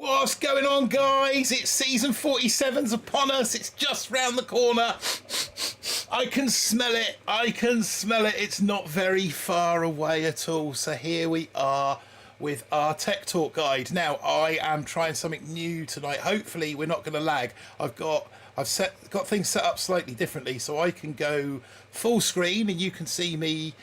What's going on, guys? It's season 47's upon us. It's just round the corner. I can smell it. I can smell it. It's not very far away at all. So here we are with our Tech Talk guide. Now, I am trying something new tonight. Hopefully, we're not going to lag. I've got things set up slightly differently, so I can go full screen and you can see me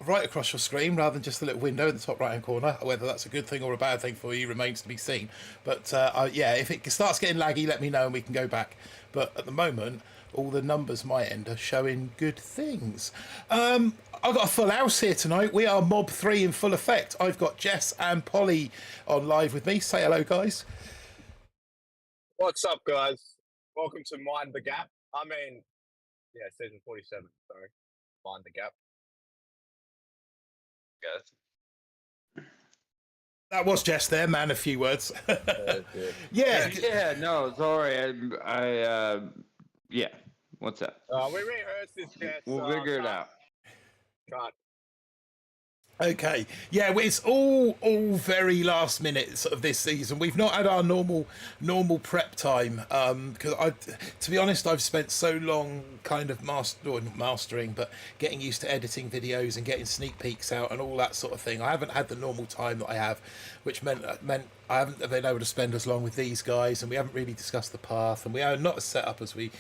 right across your screen rather than just the little window in the top right hand corner. Whether that's a good thing or a bad thing for you remains to be seen. But yeah, if it starts getting laggy, let me know and we can go back. But at the moment, all the numbers my end are showing good things. I've got a full house here tonight. We are Mob 3 in full effect. I've got Jess and Polly on live with me. Say hello, guys. What's up, guys? Welcome to Mind the Gap. I mean, yeah, season 47, sorry. Mind the Gap. Guys. That was Jess there, man. A few words. Yeah. No, sorry. Yeah. What's up? We rehearsed this, Jess. We'll figure it out. Cut. Okay, yeah, it's all very last minute of this season. We've not had our normal prep time because to be honest, I've spent so long kind of mastering, but getting used to editing videos and getting sneak peeks out and all that sort of thing. I haven't had the normal time that I have, which meant I haven't been able to spend as long with these guys, and we haven't really discussed the path, and we are not as set up as we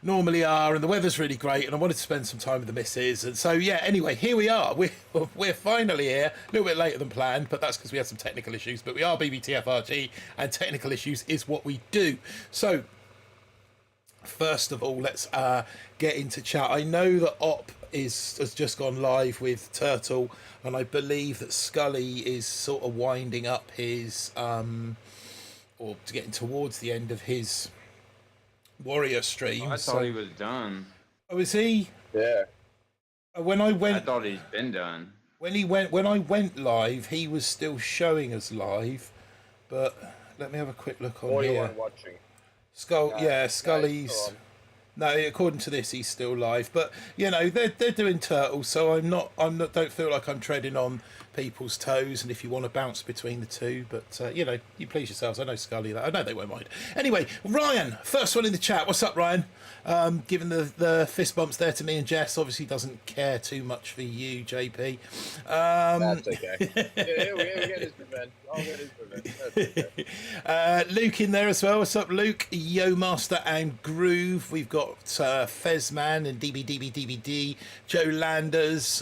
normally are, and the weather's really great, and I wanted to spend some time with the missus, and so yeah, anyway, here we are. We're finally here, a little bit later than planned, but that's because we had some technical issues. But we are BBTFRG, and technical issues is what we do. So first of all, let's get into chat. I know that Op has just gone live with Turtle, and I believe that Scully is sort of winding up his or getting towards the end of his Warrior stream. I thought he was done. Oh, is he? Yeah. I thought he's been done. When I went live, he was still showing us live, but let me have a quick look on Or here. you weren't watching. Scully's. No, according to this, he's still live. But you know, they're doing Turtle, so don't feel like I'm treading on people's toes. And if you want to bounce between the two, but you know, you please yourselves. I know Scully. I know they won't mind. Anyway, Ryan, first one in the chat. What's up, Ryan? Giving the fist bumps there to me and Jess. Obviously, doesn't care too much for you, JP. That's okay. Yeah, we'll get his revenge. I'll get his revenge. That's okay. Luke in there as well. What's up, Luke? Yo Master and Groove. We've got Fezman and DBDBDBD. Joe Landers.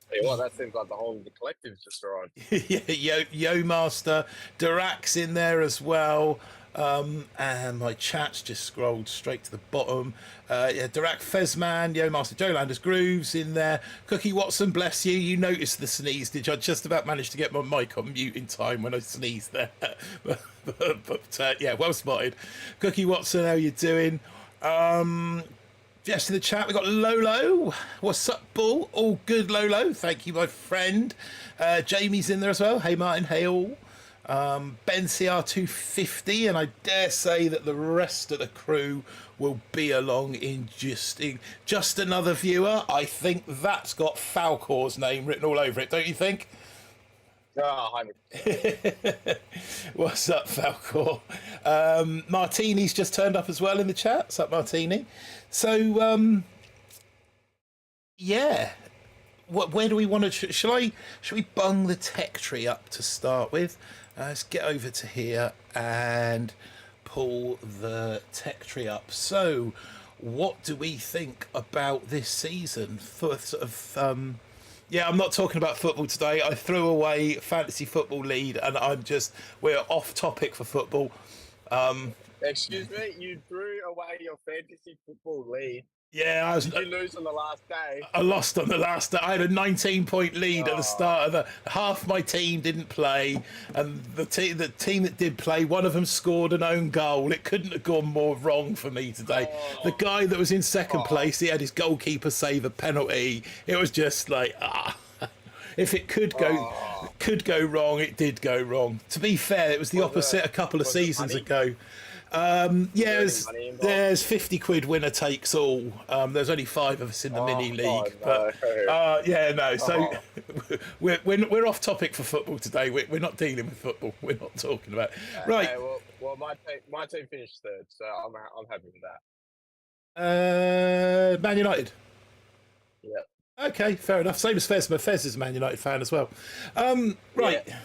Hey, well, that seems like the whole of the collective's just arrived. Yeah, Yo Master. Dirax in there as well. And my chat's just scrolled straight to the bottom. Yeah, Dirac, Fezman, Yo Master, Joe Landers, Grooves in there. Cookie Watson, bless you. You noticed the sneeze, did you? I just about managed to get my mic on mute in time when I sneezed there. but yeah, well spotted. Cookie Watson, how you doing? Just in the chat, we got Lolo. What's up, Bull? All good, Lolo. Thank you, my friend. Jamie's in there as well. Hey, Martin. Hey, all. Ben CR250, and I dare say that the rest of the crew will be along in just another viewer. I think that's got Falcor's name written all over it, don't you think? Oh, hi. What's up, Falcor? Martini's just turned up as well in the chat. What's up, Martini? So, yeah. Where do we want to? Should we bung the tech tree up to start with? Let's get over to here and pull the tech tree up. So, what do we think about this season? For sort of, yeah, I'm not talking about football today. I threw away fantasy football lead, and we're off topic for football. Excuse me, you threw away your fantasy football lead. Yeah, Did you lose on the last day? I lost on the last day. I had a 19-point lead at the start of half my team didn't play, and the team that did play, one of them scored an own goal. It couldn't have gone more wrong for me today. The guy that was in second place, he had his goalkeeper save a penalty. It was just like, if it could go wrong, it did go wrong. To be fair, it was the opposite a couple of seasons ago. Yeah, there's 50 quid winner takes all. There's only 5 of us in the mini league, but yeah, no. So we're off topic for football today. We're not dealing with football. We're not talking about right. Well, my team finished third, so I'm happy with that. Man United. Yeah. Okay, fair enough. Same as Fez. Fez is a Man United fan as well. Right. Yeah.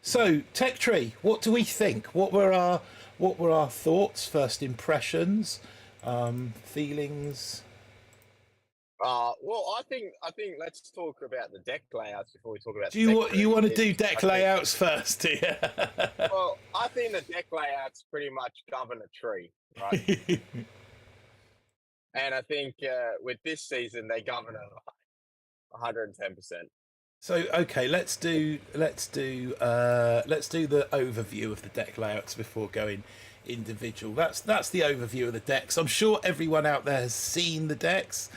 So Tech Tree, what do we think? What were our thoughts? First impressions, feelings. Well, I think let's talk about the deck layouts before we talk about. Do you want to do deck layouts first? Yeah. Well, I think the deck layouts pretty much govern a tree, right? And I think with this season they govern it 110%. So okay, let's do the overview of the deck layouts before going individual. That's the overview of the decks. I'm sure everyone out there has seen the decks.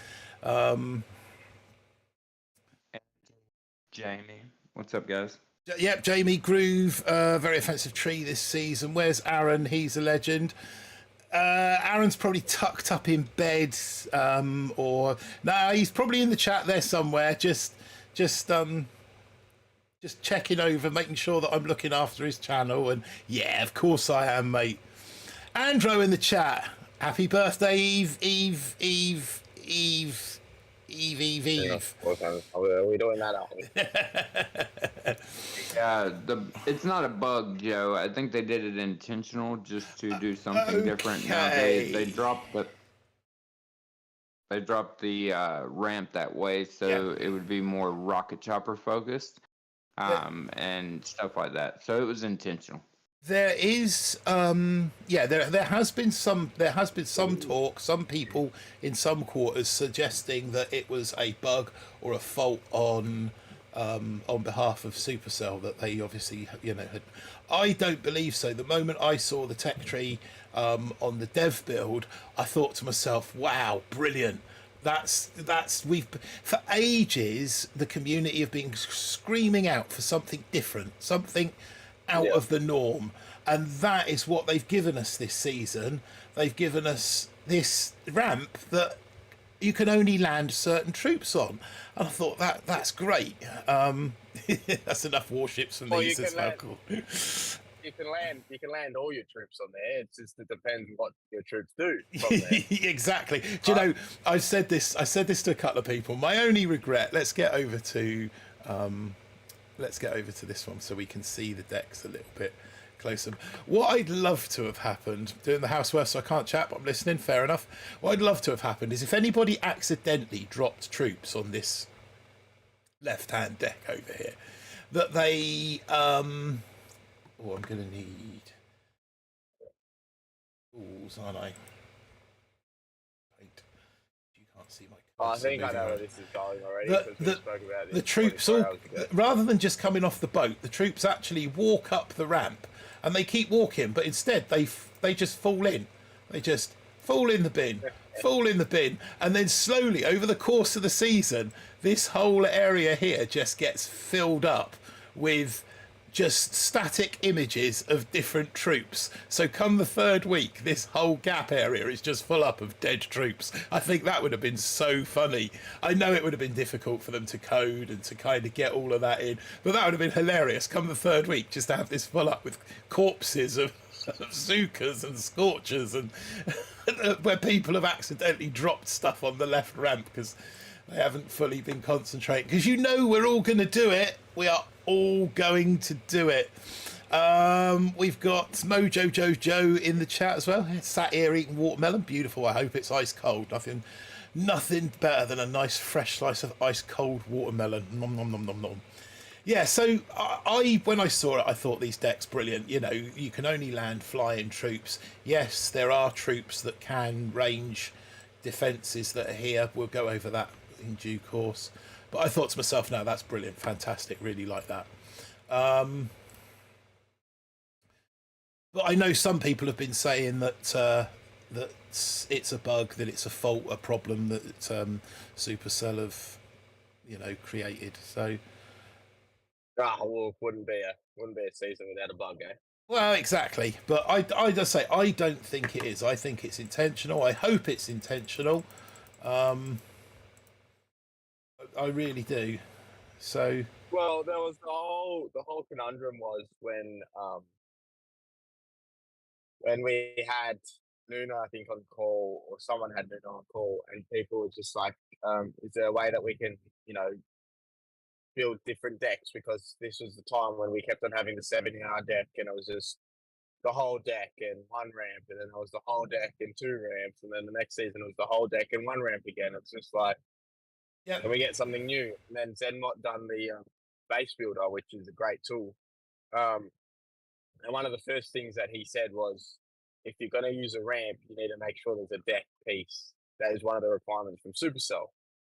Jamie, what's up, guys? Yep, Jamie Groove, very offensive tree this season. Where's Aaron? He's a legend. Aaron's probably tucked up in bed, or no, he's probably in the chat there somewhere. Just checking over, making sure that I'm looking after his channel. And yeah, of course I am, mate. Andrew in the chat. Happy birthday, Eve. Yeah, are we doing that? Yeah, it's not a bug, Joe. I think they did it intentional just to do something different. Now they dropped the ramp that way, so it would be more rocket chopper focused, and stuff like that. So it was intentional. There is, there has been some talk, some people in some quarters suggesting that it was a bug or a fault on behalf of Supercell, that they obviously had. I don't believe so. The moment I saw the tech tree on the dev build, I thought to myself, "Wow, brilliant." We've for ages the community have been screaming out for something different, something out of the norm, and that is what they've given us this season. They've given us this ramp that you can only land certain troops on, and I thought that's great. That's enough warships from these as well. Cool. You can land all your troops on there. It depends what your troops do from there. Exactly. Do you know, I said this to a couple of people. My only regret, let's get over to this one so we can see the decks a little bit closer. What I'd love to have happened, doing the housework so I can't chat, but I'm listening, fair enough. What I'd love to have happened is if anybody accidentally dropped troops on this left-hand deck over here, that they... I'm going to need... tools, aren't I? Wait. You can't see my... I think I know where this is going already. The troops, rather than just coming off the boat, the troops actually walk up the ramp, and they keep walking, but instead they just fall in. They just fall in the bin, fall in the bin, and then slowly over the course of the season, this whole area here just gets filled up with just static images of different troops. So come the third week, this whole gap area is just full up of dead troops. I think that would have been so funny. I know it would have been difficult for them to code and to kind of get all of that in, but that would have been hilarious. Come the third week, just to have this full up with corpses of Zukas and Scorchers, and where people have accidentally dropped stuff on the left ramp because they haven't fully been concentrating. Because we're all going to do it. We are all going to do it. We've got Mojo Jojo in the chat as well. Sat here eating watermelon. Beautiful. I hope it's ice cold. Nothing better than a nice fresh slice of ice cold watermelon. Nom nom nom nom nom. Yeah, so when I saw it, I thought these decks brilliant. You can only land flying troops. Yes, there are troops that can range defences that are here. We'll go over that in due course. But I thought to myself, no, that's brilliant, fantastic, really like that. But I know some people have been saying that it's a bug, that it's a fault, a problem that Supercell have, created. So, well, wouldn't be a season without a bug, eh? Well, exactly. But I just say I don't think it is. I think it's intentional. I hope it's intentional. I really do. So Well, there was the whole conundrum was when we had Nuno, I think, on call, or someone had Nuno on call, and people were just like, is there a way that we can, build different decks? Because this was the time when we kept on having the 7-yard deck, and it was just the whole deck and one ramp, and then it was the whole deck and two ramps, and then the next season it was the whole deck and one ramp again. It's just like, yeah, can we get something new? And then Zenmot done the base builder, which is a great tool. And one of the first things that he said was, if you're going to use a ramp, you need to make sure there's a deck piece. That is one of the requirements from Supercell.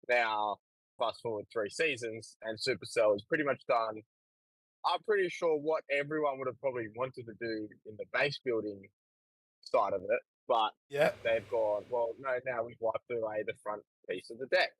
Now, fast forward 3 seasons, and Supercell is pretty much done. I'm pretty sure what everyone would have probably wanted to do in the base building side of it, but yeah. they've gone, well, no, now we've wiped away the front piece of the deck.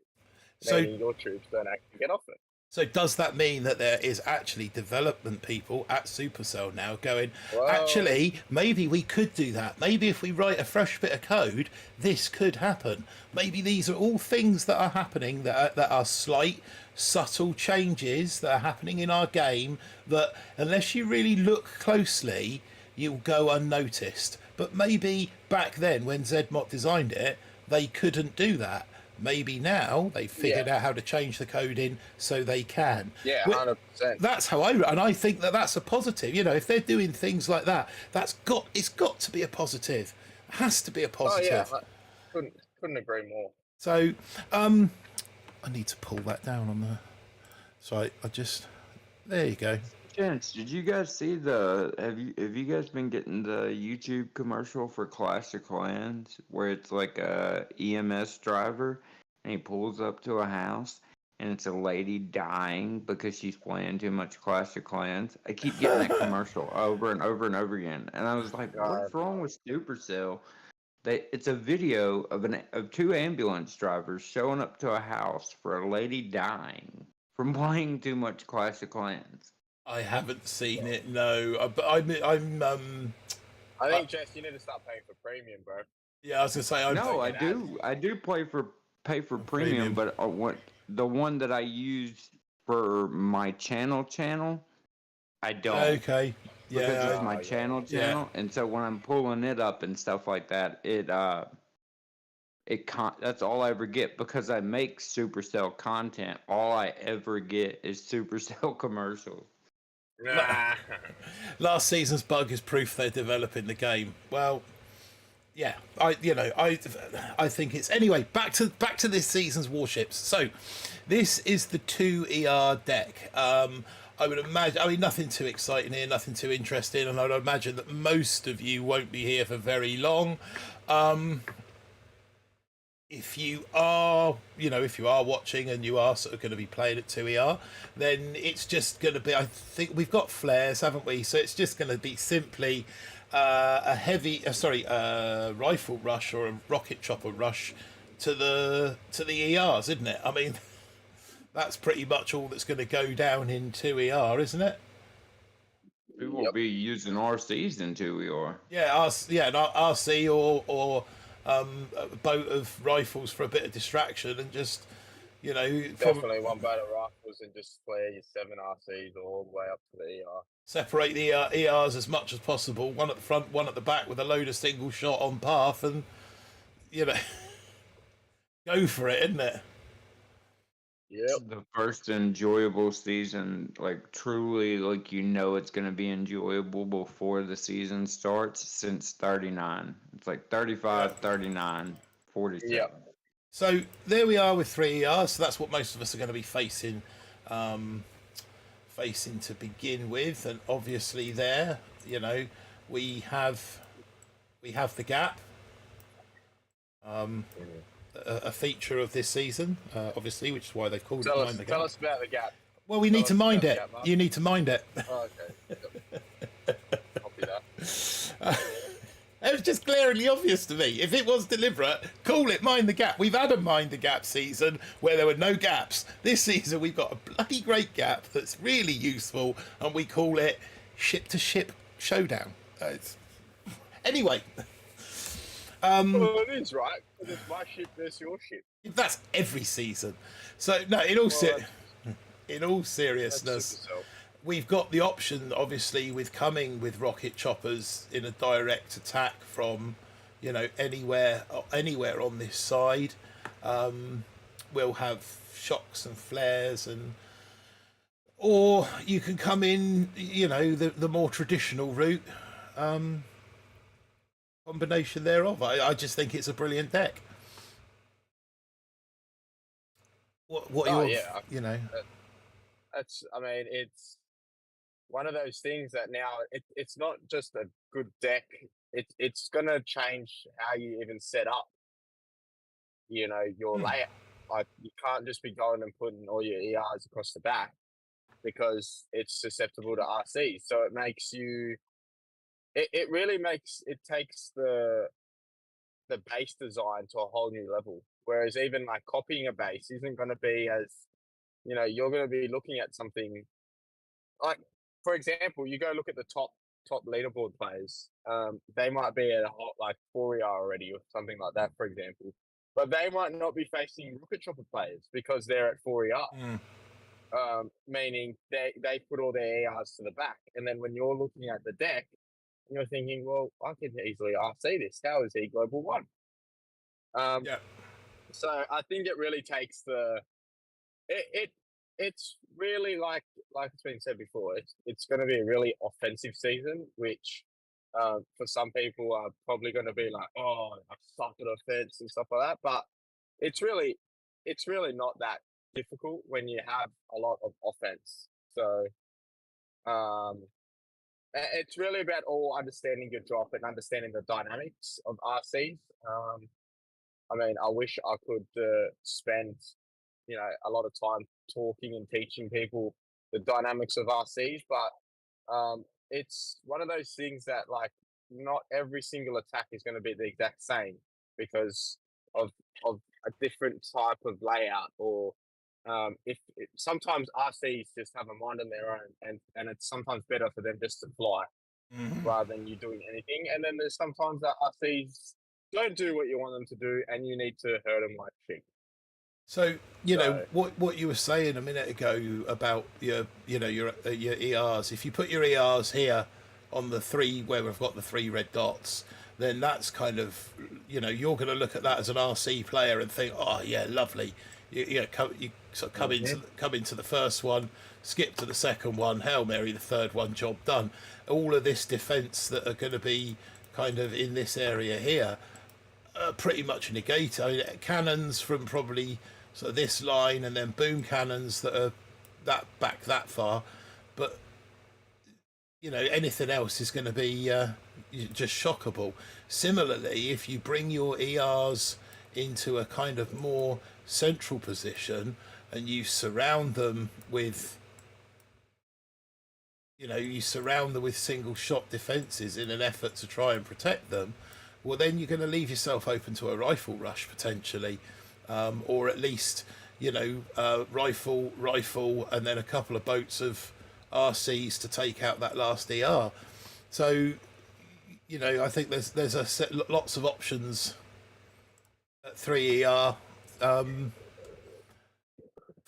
So Meaning your troops don't actually get off it. So does that mean that there is actually development people at Supercell now going, Well, actually, maybe we could do that. Maybe if we write a fresh bit of code, this could happen. Maybe these are all things that are happening that are slight, subtle changes that are happening in our game that, unless you really look closely, you'll go unnoticed. But maybe back then, when Zedmot designed it, they couldn't do that. Maybe now they've figured out how to change the code in so they can. Yeah, 100%. That's how and I think that that's a positive. If they're doing things like that, it's got to be a positive. It has to be a positive. Oh yeah, I couldn't agree more. So, I need to pull that down on the. So there you go. Gents, did you guys see have you guys been getting the YouTube commercial for Clash of Clans where it's like a EMS driver and he pulls up to a house and it's a lady dying because she's playing too much Clash of Clans? I keep getting that commercial over and over and over again, and I was like, what's wrong with Supercell? It's a video of 2 ambulance drivers showing up to a house for a lady dying from playing too much Clash of Clans. I haven't seen it, no. But I think, Jess, you need to start paying for premium, bro. Yeah, I was gonna say. I do pay for premium, but the one that I use for my channel, I don't. Okay. Yeah. Because it's my channel, and so when I'm pulling it up and stuff like that, that's all I ever get because I make Supercell content. All I ever get is Supercell commercials. Last season's bug is proof they're developing the game. Well, yeah, I think it's anyway. Back to this season's warships. So, this is the 2 ER deck. I would imagine. Nothing too exciting here, nothing too interesting, and I would imagine that most of you won't be here for very long. If you are watching and you are sort of going to be playing at 2ER, then it's just going to be, I think we've got flares, haven't we? So it's just going to be simply a rifle rush or a rocket chopper rush to the ERs, isn't it? I mean, that's pretty much all that's going to go down in 2ER, isn't it? We will be using RCs in 2ER. Yeah, RC or a boat of rifles for a bit of distraction and just, definitely one boat of rifles and just flare your 7 RCs all the way up to the ER. Separate the ERs as much as possible, one at the front, one at the back, with a load of single shot on path, and go for it, isn't it? Yep. The first enjoyable season, truly, it's going to be enjoyable before the season starts since 39. It's 35, 39, 47. Yeah. So there we are with 3ER. So that's what most of us are going to be facing to begin with. And obviously there, we have the gap. A feature of this season, obviously, which is why they called it Mind the Gap. Tell us about the gap. Well, we need to mind it. You need to mind it. Oh, okay. Copy that. It was just glaringly obvious to me. If it was deliberate, call it Mind the Gap. We've had a Mind the Gap season where there were no gaps. This season, we've got a bloody great gap that's really useful, and we call it Ship to Ship Showdown. Anyway. Well, it is, right? It's my ship versus your ship. That's every season. So, no, in all That's super seriousness, self. we've got the option, obviously, with coming with rocket choppers in a direct attack from, anywhere on this side. We'll have shocks and flares, or you can come in, the more traditional route. Combination thereof. I just think it's a brilliant deck. What Oh are yeah, that, I mean, it's one of those things that now it's not just a good deck. It's gonna change how you even set up. Your layout. Like you can't just be going and putting all your ERs across the back because it's susceptible to RC. So it makes you. It really makes it takes the base design to a whole new level. Whereas even like copying a base isn't going to be as you're going to be looking at something like, for example, you go look at the top leaderboard players. They might be at a hot like 4ER already or something like that, for example. But they might not be facing rocket chopper players because they're at 4ER. Meaning they put all their ERs to the back, and then when you're looking at the deck, you're thinking, well, I could easily RC this. How is he global one? Yeah. So I think it really takes it's really like it's been said before. It's going to be a really offensive season, which for some people are probably going to be like, oh, I suck at offense and stuff like that. But it's really not that difficult when you have a lot of offense. So it's really about all understanding your drop and understanding the dynamics of RCs. I mean, I wish I could spend, a lot of time talking and teaching people the dynamics of RCs, but it's one of those things that, like, not every single attack is going to be the exact same because of a different type of layout, or sometimes RCs just have a mind on their own, and it's sometimes better for them just to fly rather than you doing anything. And then there's sometimes that RCs don't do what you want them to do, and you need to hurt them like shit. So what you were saying a minute ago about your ERs. If you put your ERs here on the three where we've got the three red dots, then that's kind of you're going to look at that as an RC player and think, oh yeah, lovely. You sort of come into the first one, skip to the second one, Hail Mary the third one, job done. All of this defence that are going to be kind of in this area here, pretty much negate. I mean, cannons from probably sort of this line, and then boom cannons that are that far. But anything else is going to be just shockable. Similarly, if you bring your ERs into a kind of more central position and you surround them with single shot defenses in an effort to try and protect them, well, then you're going to leave yourself open to a rifle rush potentially, or at least rifle, and then a couple of boats of RCs to take out that last ER. So I think there's lots of options at 3ER.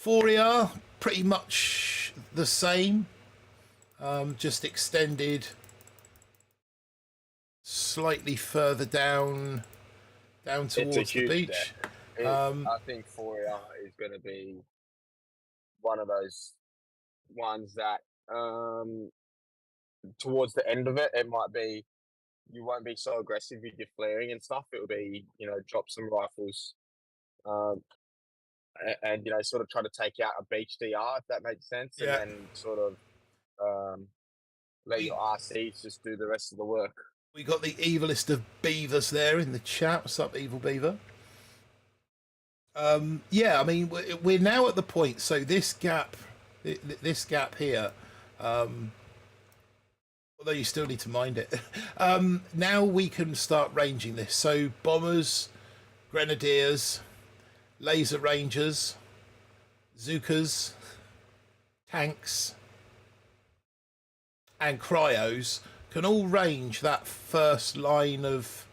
4ER pretty much the same, just extended slightly further down towards the beach. I think 4ER is going to be one of those ones that towards the end of it might be, you won't be so aggressive with your flaring and stuff. It will be, drop some rifles, and sort of try to take out a beach DR, if that makes sense, Yeah. and then sort of let your RCs just do the rest of the work. We got the evilest of beavers there in the chat. What's up, evil beaver? Yeah, I mean, we're now at the point. So this gap here, although you still need to mind it. Now we can start ranging this. So bombers, grenadiers, laser rangers, Zookas, tanks, and cryos can all range that first line of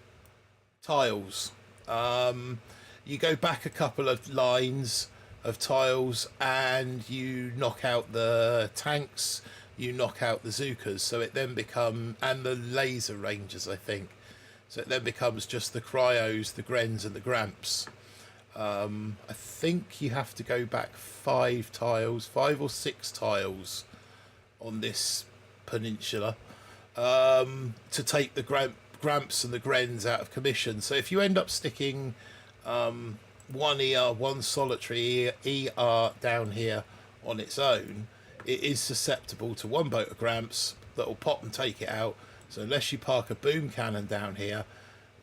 tiles. You go back a couple of lines, of tiles, and you knock out the tanks, you knock out the Zookas, so it then and the laser rangers, I think. So it then becomes just the cryos, the Grens, and the Gramps. I think you have to go back 5 or 6 tiles on this peninsula to take the Gramps and the Grens out of commission. So if you end up sticking one ER, one solitary ER down here on its own, it is susceptible to one boat of Gramps that will pop and take it out. So unless you park a boom cannon down here,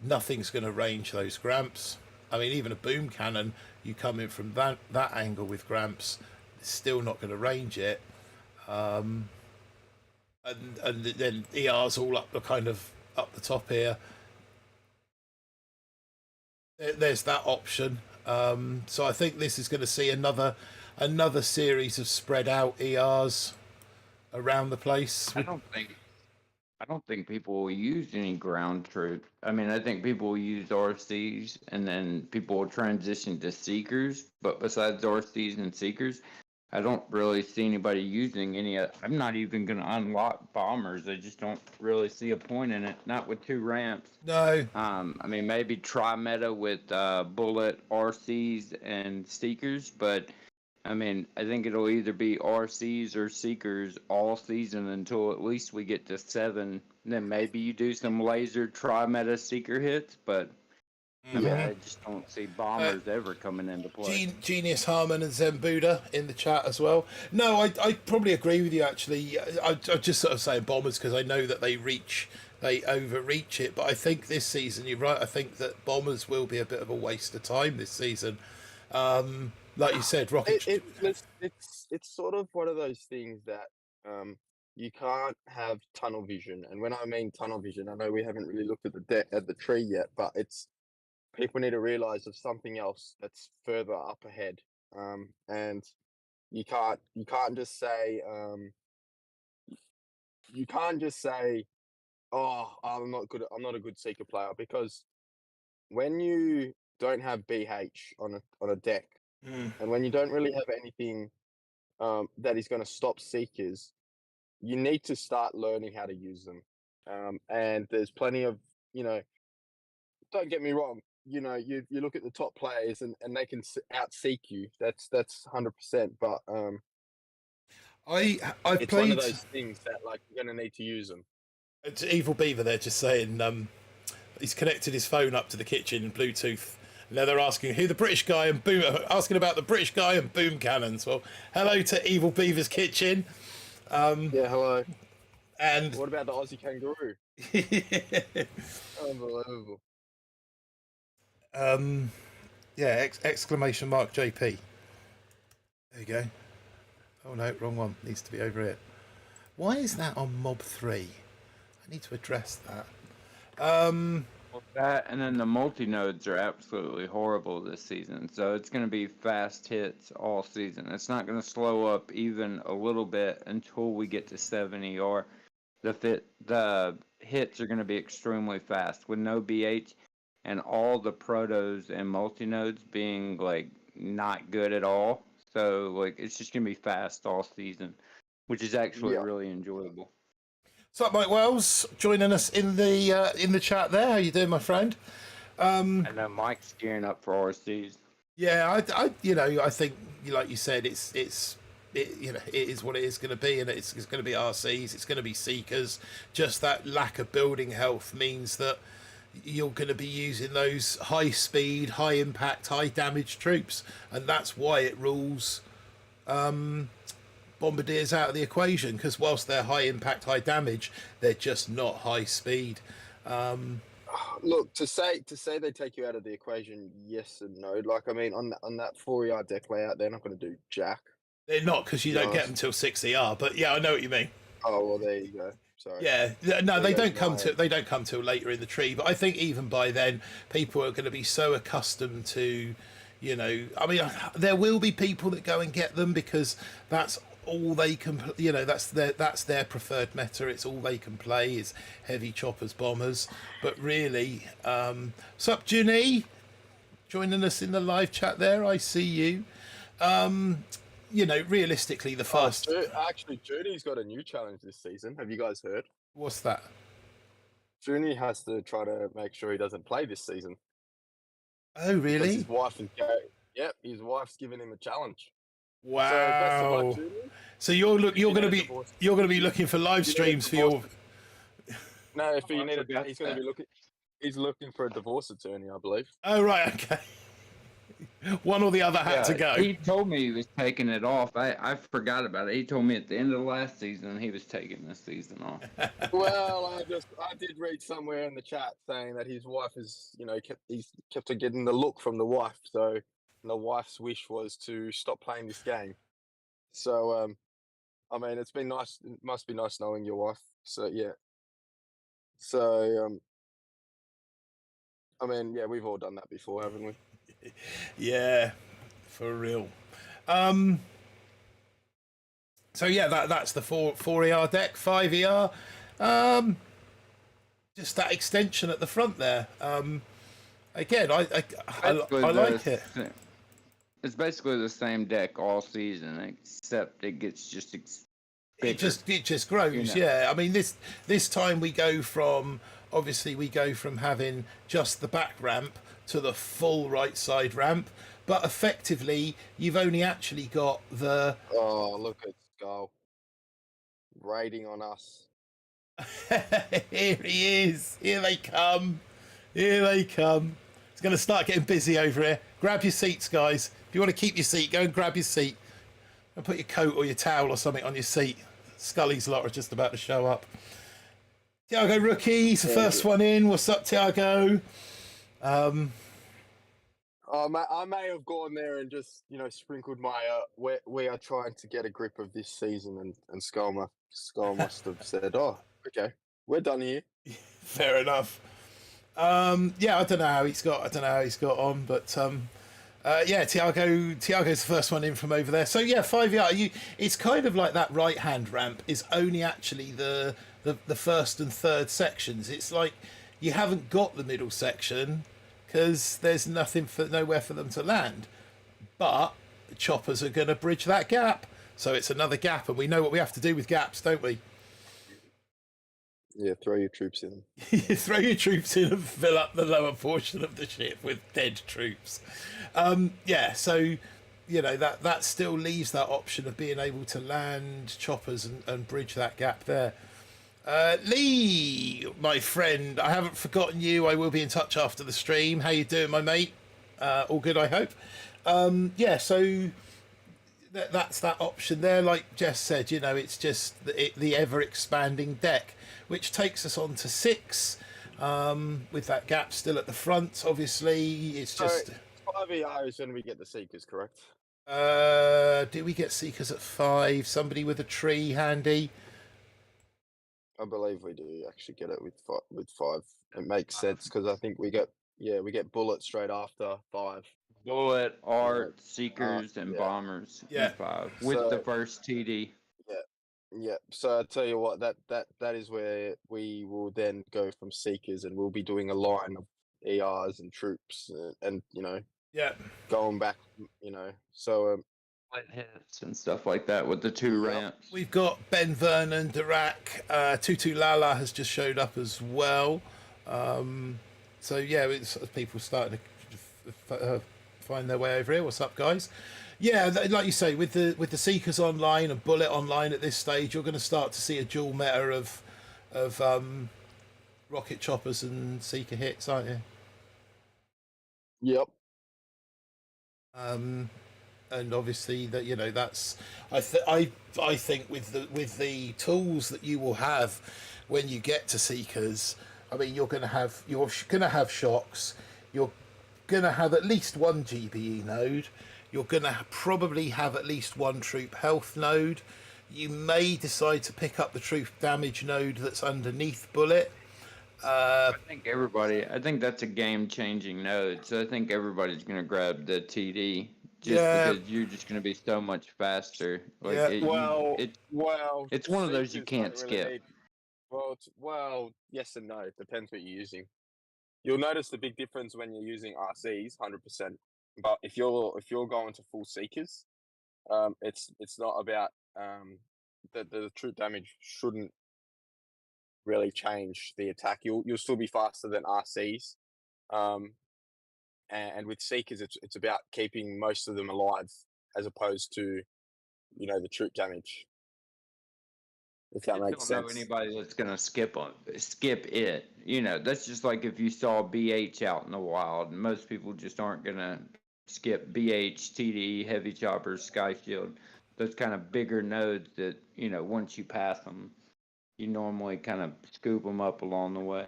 nothing's going to range those Gramps. I mean, even a boom cannon, you come in from that angle with Gramps, it's still not going to range it. And then ER's all up the up the top here. There's that option. So I think this is going to see another series of spread out ERs around the place. I don't think people will use any ground troops. I mean, I think people will use RCs, and then people will transition to Seekers. But besides RCs and Seekers, I don't really see anybody using any. I'm not even going to unlock bombers. I just don't really see a point in it. Not with 2 ramps. No. I mean, maybe try meta with bullet RCs and Seekers, but I mean, I think it'll either be RCs or Seekers all season until at least we get to 7. Then maybe you do some laser tri-meta Seeker hits, but I mean, I just don't see bombers ever coming into play. Genius Harmon and Zen Buddha in the chat as well. No, I probably agree with you, actually. I just sort of saying bombers because I know that they overreach it. But I think this season, you're right, I think that bombers will be a bit of a waste of time this season. Like you said, rocket. It's sort of one of those things that you can't have tunnel vision. And when I mean tunnel vision, I know we haven't really looked at the tree yet, but it's people need to realize of something else that's further up ahead. And you can't just say oh, I'm not a good seeker player, because when you don't have BH on a deck, and when you don't really have anything that is going to stop seekers, you need to start learning how to use them. And there's plenty of, don't get me wrong, you look at the top players and they can out-seek you. That's 100%. But I've it's played one of those things that, like, you're going to need to use them. It's Evil Beaver there just saying he's connected his phone up to the kitchen Bluetooth. Now they're asking who the British guy and asking about the British guy and boom cannons. Well, hello to Evil Beaver's kitchen. Yeah, hello. And what about the Aussie kangaroo? Unbelievable. Yeah, exclamation mark JP. There you go. Oh no, wrong one. Needs to be over here. Why is that on Mob 3? I need to address that. That and then the multi-nodes are absolutely horrible this season. So it's going to be fast hits all season. It's not going to slow up even a little bit until we get to 70, or the hits are going to be extremely fast with no BH and all the protos and multi-nodes being like not good at all. So like it's just going to be fast all season, which is actually really enjoyable. What's up, Mike Wells? Joining us in the chat there. How you doing, my friend? I know Mike's gearing up for RCs. Yeah, I think, like you said, it is what it is going to be, and it's going to be RCs. It's going to be Seekers. Just that lack of building health means that you're going to be using those high speed, high impact, high damage troops, and that's why it rules. Bombardiers out of the equation, because whilst they're high impact, high damage, they're just not high speed. Look, to say they take you out of the equation, yes and no. Like, I mean, on that 4ER deck layout, they're not going to do jack. They're not, because you don't get them till 6ER. But yeah, I know what you mean. Oh well, there you go. Sorry. Yeah, no, they don't come till later in the tree. But I think even by then, people are going to be so accustomed to, I mean, there will be people that go and get them because that's all they can, that's their preferred meta. It's all they can play is heavy choppers, bombers. But really, sup, Ginny, joining us in the live chat there. I see you. Realistically, the Oh, first. actually, Journey's got a new challenge this season. Have you guys heard? What's that? Journey has to try to make sure he doesn't play this season Oh, because really? his wife is going. Yep, his wife's giving him a challenge. So best of luck, Wow. Journey. So you're If you going to need a be divorce, looking for live you need a streams for divorce. your. No, if Oh, you I need a, forgot he's going to that. be looking. He's looking for a divorce attorney, I believe. Oh, right. Okay. One or the other had to go. He told me he was taking it off. I forgot about it. He told me at the end of last season he was taking this season off. Well, I did read somewhere in the chat saying that his wife is, he's kept on getting the look from the wife. So the wife's wish was to stop playing this game. So I mean, it's been nice. It must be nice knowing your wife. So yeah. So I mean, yeah, we've all done that before, haven't we? Yeah, for real. So yeah, that's the 4 ER deck, 5 ER. Just that extension at the front there. Again, I like it. It's basically the same deck all season, except it gets just bigger. It just grows. Yeah, I mean this time we go from having just the back ramp to the full right side ramp, but effectively you've only actually got the. Oh, look at Skull raiding on us. Here he is. Here they come. Here they come. It's going to start getting busy over here. Grab your seats, guys. If you want to keep your seat, go and grab your seat. And put your coat or your towel or something on your seat. Scully's lot are just about to show up. Tiago Rookie, he's the first one in. What's up, Tiago? I may have gone there and just sprinkled my we are trying to get a grip of this season, and Skull must have said, "Oh, okay, we're done here." Fair enough. Yeah, I don't know how he's got on, but yeah, Tiago's the first one in from over there. So yeah, 5 ER. It's kind of like that right hand ramp is only actually the first and third sections. It's like you haven't got the middle section because there's nowhere for them to land. But the choppers are going to bridge that gap, so it's another gap, and we know what we have to do with gaps, don't we? Yeah, throw your troops in. You throw your troops in and fill up the lower portion of the ship with dead troops. Yeah, so that still leaves that option of being able to land choppers and bridge that gap there. Lee, my friend, I haven't forgotten you. I will be in touch after the stream. How you doing, my mate? All good, I hope. Yeah, so that's that option there. Like Jess said, it's just the ever-expanding deck, which takes us on to 6, with that gap still at the front. Obviously, it's just... 5 ER is when we get the Seekers, correct? Do we get Seekers at 5? Somebody with a tree handy? I believe we do actually get it with 5. It makes sense because I think we get Bullet straight after 5. Bullet, Art, Seekers, and Bombers in 5 with the first TD. Yeah. So I tell you what, that is where we will then go from Seekers, and we'll be doing a line of ERs and troops, and going back, So hits and stuff like that with the 2 ramps. We've got Ben Vernon, Dirac, Tutu Lala has just showed up as well. So yeah, it's people starting to find their way over here. What's up, guys? Yeah, like you say, with the Seekers online and Bullet online at this stage, you're going to start to see a dual meta of rocket choppers and Seeker hits, aren't you? Yep. And obviously that's I think with the tools that you will have when you get to Seekers, I mean you're gonna have shocks, you're gonna have at least one GBE node, you're gonna probably have at least one troop health node, you may decide to pick up the troop damage node that's underneath Bullet. I think that's a game-changing node, so I think everybody's going to grab the TD because you're just going to be so much faster. Like it's one of those you can't skip. Well, yes and no. It depends what you're using. You'll notice the big difference when you're using RCs, 100%. But if you're going to full Seekers, It's not about the true damage shouldn't really change the attack. You'll still be faster than RCs. Um, and with Seekers, it's about keeping most of them alive as opposed to the troop damage. If I that just makes don't know sense. anybody that's gonna skip it. That's just like if you saw BH out in the wild. Most people just aren't gonna skip BH, TD, heavy choppers, sky shield. Those kind of bigger nodes that once you pass them, you normally kind of scoop them up along the way.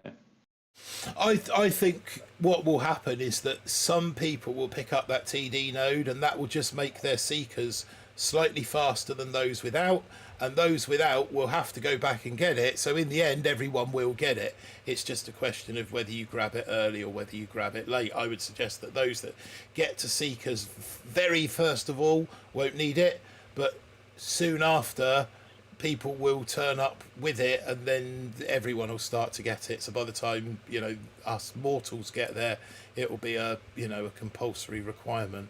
I think what will happen is that some people will pick up that TD node, and that will just make their seekers slightly faster than those without, and those without will have to go back and get it. So in the end, everyone will get it. It's just a question of whether you grab it early or whether you grab it late. I would suggest that those that get to seekers very first of all won't need it, but soon after people will turn up with it, and then everyone will start to get it. So by the time us mortals get there, it will be a a compulsory requirement.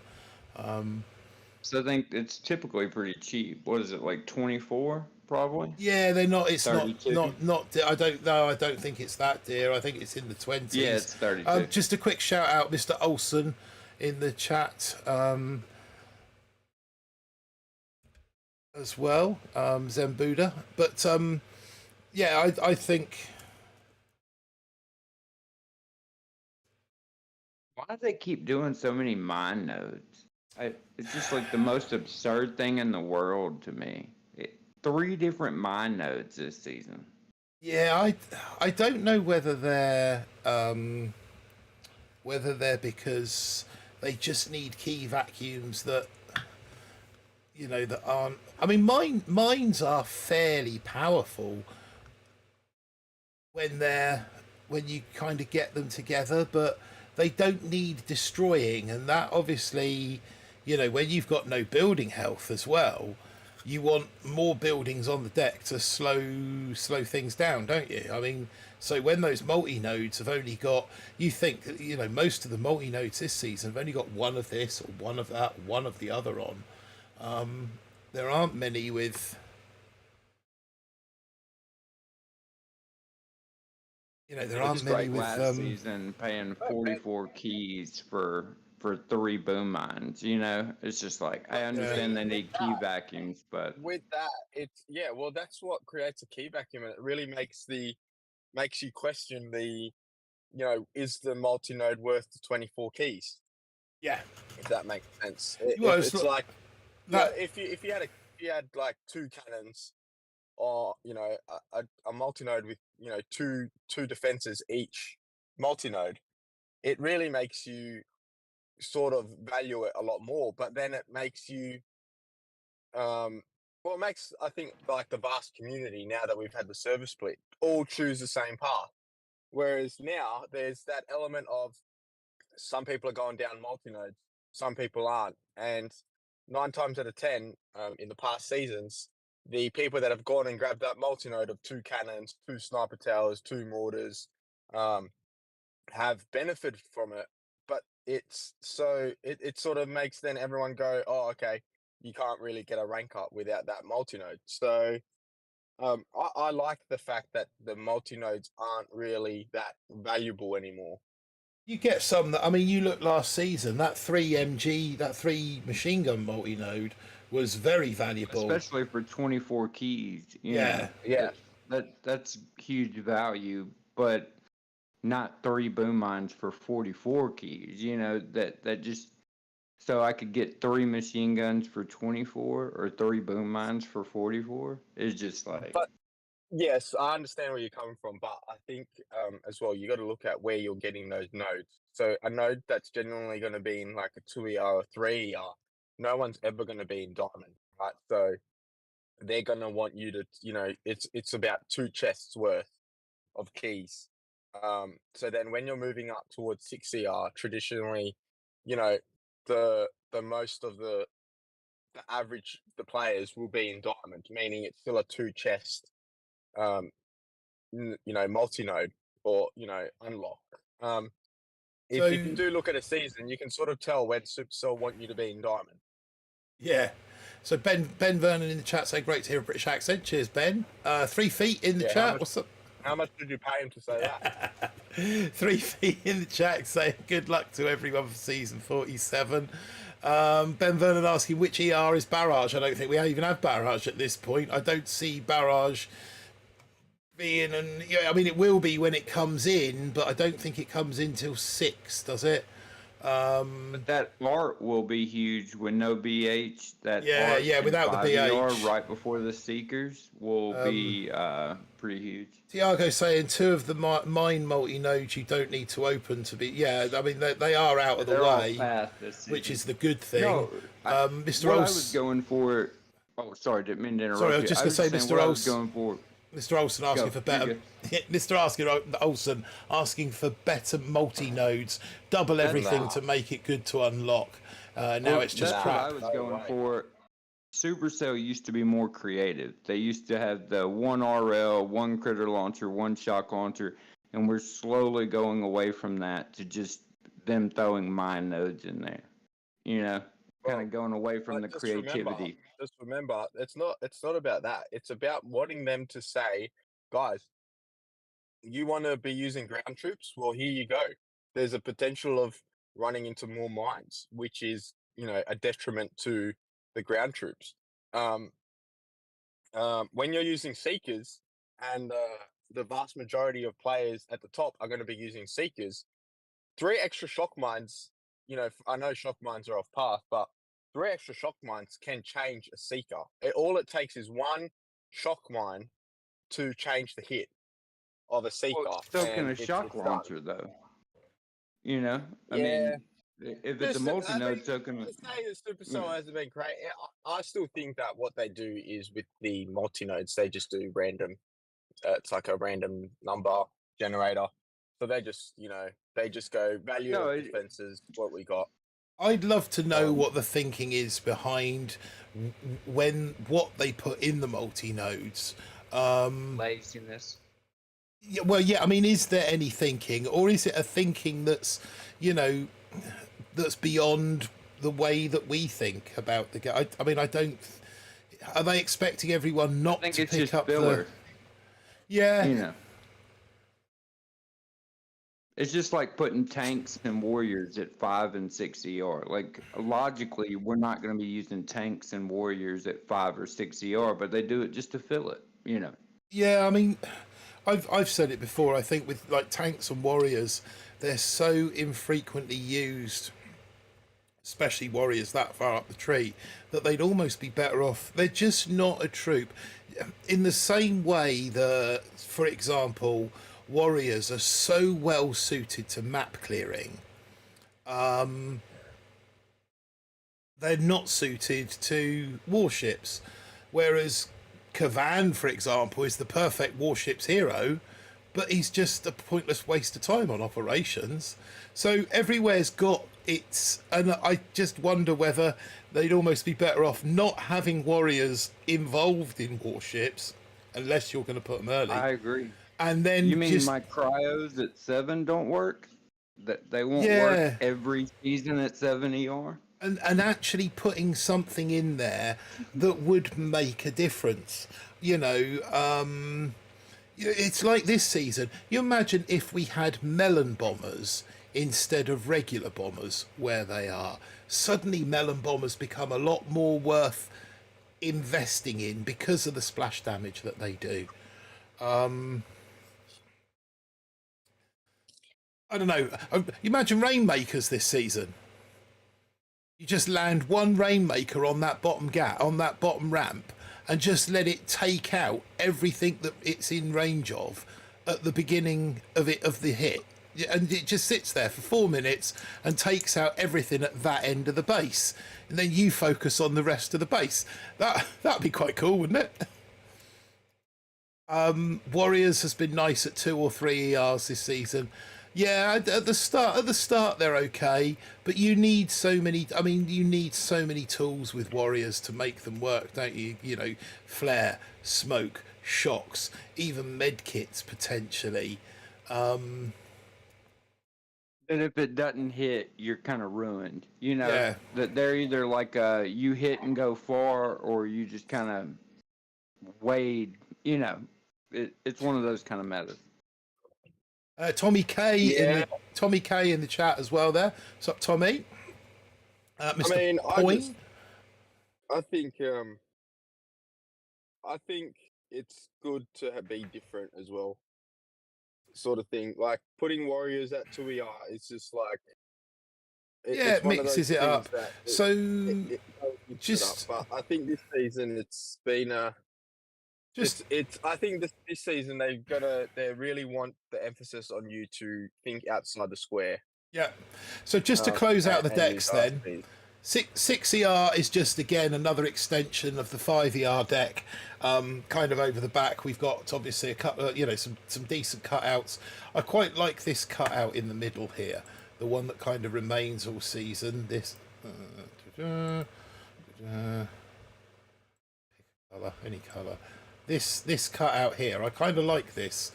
So I think it's typically pretty cheap. What is it, like 24 probably? Yeah, they're not. It's 32? not. I don't know. I don't think it's that dear. I think it's in the 20s. Yeah, it's 32. Just a quick shout out, Mr. Olson, in the chat as well, Zen Buddha. But yeah, I think. Why do they keep doing so many mine nodes? It's just like the most absurd thing in the world to me. 3 different mine nodes this season. Yeah, I don't know whether they're because they just need key vacuums that that aren't. I mean, mines are fairly powerful when you kind of get them together, but they don't need destroying, and that obviously, when you've got no building health as well, you want more buildings on the deck to slow things down, don't you? I mean, so when those multi nodes have only got, you think most of the multi nodes this season have only got one of this or one of that, one of the other on. There aren't many with there aren't Just many like with last season paying Oh, man. 44 keys for 3 boom mines. It's just like I understand they need key vacuums, but With that, well, that's what creates a key vacuum, and it really makes you question is the multi-node worth the 24 keys? yeah. If that makes sense. Well, It's like that if you had like 2 cannons, or a multi-node with two defenses each multi-node, it really makes you sort of value it a lot more. But then it makes you it makes, I think, like the vast community, now that we've had the service split, all choose the same path. Whereas now there's that element of some people are going down multi-nodes, some people aren't. And 9 times out of 10, in the past seasons, the people that have gone and grabbed that multi-node of 2 cannons, 2 sniper towers, 2 mortars, have benefited from it. But it sort of makes then everyone go, oh, okay, you can't really get a rank up without that multi-node. So I like the fact that the multi-nodes aren't really that valuable anymore. you get some that, I mean, you look last season, that 3 MG, that 3 machine gun multi node was very valuable. especially for 24 keys, Yeah. Yeah. that's huge value, but not 3 boom mines for 44 keys. That just so I could get 3 machine guns for 24 or 3 boom mines for 44 is just like. But yes, I understand where you're coming from, but I think as well, you got to look at where you're getting those nodes. So a node that's genuinely going to be in like a 2 ER or 3 ER, no one's ever going to be in diamond, right? So they're going to want you to, it's about 2 chests worth of keys. So then when you're moving up towards 6 ER, traditionally, you know, the most of the average the players will be in diamond, meaning it's still a 2 chest um multi-node, or unlock. So If you do look at a season, you can sort of tell when Supercell want you to be in diamond. yeah. So Ben Vernon in the chat saying great to hear a British accent. Cheers, Ben. 3 feet in the chat. What's up? How much did you pay him to say that? 3 feet in the chat saying good luck to everyone for season 47. Ben Vernon asking which ER is Barrage. I don't think we even have Barrage at this point. I don't see Barrage being I mean, it will be when it comes in, but I don't think it comes in till 6, does it? But that art will be huge with no BH. That Yeah, art yeah, in without the 5ER BH. right before the Seekers will be pretty huge. Tiago saying 2 of the mine multi-nodes you don't need to open to be... Yeah, I mean, they are out of the They're all way, past this season. which is the good thing. No, Mr. what I Ols... was going for... Oh, sorry, didn't mean to interrupt Sorry, I you. was just going to say, saying Mr. what I Ols... was going for... Mr. Olsen asking for better... Mr. Olsen asking for better multi-nodes, double everything to make it good to unlock. Now it's just crap. What I was going for. Supercell used to be more creative. They used to have the one RL, one critter launcher, one shock launcher, and we're slowly going away from that to just them throwing mine nodes in there. You know, kind of going away from the creativity. Just remember, it's not about that. It's about wanting them to say, guys, you want to be using ground troops? Well, here you go. There's a potential of running into more mines, which is, a detriment to the ground troops. When you're using Seekers, and the vast majority of players at the top are going to be using Seekers, 3 extra shock mines, I know shock mines are off path, but 3 extra shock mines can change a Seeker. All it takes is 1 shock mine to change the hit of a Seeker. Well, it's still can a shock launcher, though. I mean, if it's a multi-node token... To say that Supercell hasn't been great, I still think that what they do is with the multi-nodes, they just do random. It's like a random number generator. So they just, they just go value of defenses, what we got. I'd love to know what the thinking is behind what they put in the multi-nodes. Laziness. Yeah, well, yeah, I mean, is there any thinking, or is it a thinking that's, that's beyond the way that we think about the game? I mean, I don't... Are they expecting everyone not to pick up filler. Yeah. It's just like putting tanks and warriors at 5 and 6 ER. Like, logically, we're not going to be using tanks and warriors at 5 or 6 ER, but they do it just to fill it, Yeah, I mean, I've said it before. I think with like tanks and warriors, they're so infrequently used, especially warriors that far up the tree, that they'd almost be better off. They're just not a troop. In the same way that, for example, warriors are so well suited to map clearing, they're not suited to warships. Whereas Kavan, for example, is the perfect warships hero, but he's just a pointless waste of time on operations. So everywhere's got its... And I just wonder whether they'd almost be better off not having warriors involved in warships, unless you're going to put them early. I agree. And then you mean my cryos at 7 don't work? That they won't work every season at 7 ER? And actually putting something in there that would make a difference. It's like this season. You imagine if we had melon bombers instead of regular bombers where they are. Suddenly melon bombers become a lot more worth investing in because of the splash damage that they do. I don't know. Imagine Rainmakers this season. You just land one Rainmaker on that bottom on that bottom ramp, and just let it take out everything that it's in range of at the beginning of the hit, and it just sits there for 4 minutes and takes out everything at that end of the base, and then you focus on the rest of the base. That'd be quite cool, wouldn't it? Warriors has been nice at 2 or 3 ERs this season. Yeah, at the start they're okay, but you need so many. I mean, you need so many tools with warriors to make them work, don't you? Flare, smoke, shocks, even med kits potentially. And if it doesn't hit, you're kind of ruined. You know, Yeah. that they're either like you hit and go far, or you just kind of wade. You know, it's one of those kind of methods. Tommy K Yeah. in the chat as well. There, what's up, Tommy? Mr. I mean, Point. I think it's good to be different as well, sort of thing. Like putting Warriors at 2ER is just like Yeah, it's it one of those mixes it things up. that So it does mix it up. just But I think this season it's been it's I think this season they really want the emphasis on you to think outside the square. yeah. So just to close out the and decks, use then RCs. 6ER is just again another extension of the 5ER deck. Kind of over the back, we've got obviously a couple, some decent cutouts. I quite like this cutout in the middle here, the one that kind of remains all season. This color, any color. This cutout here, I kind of like this.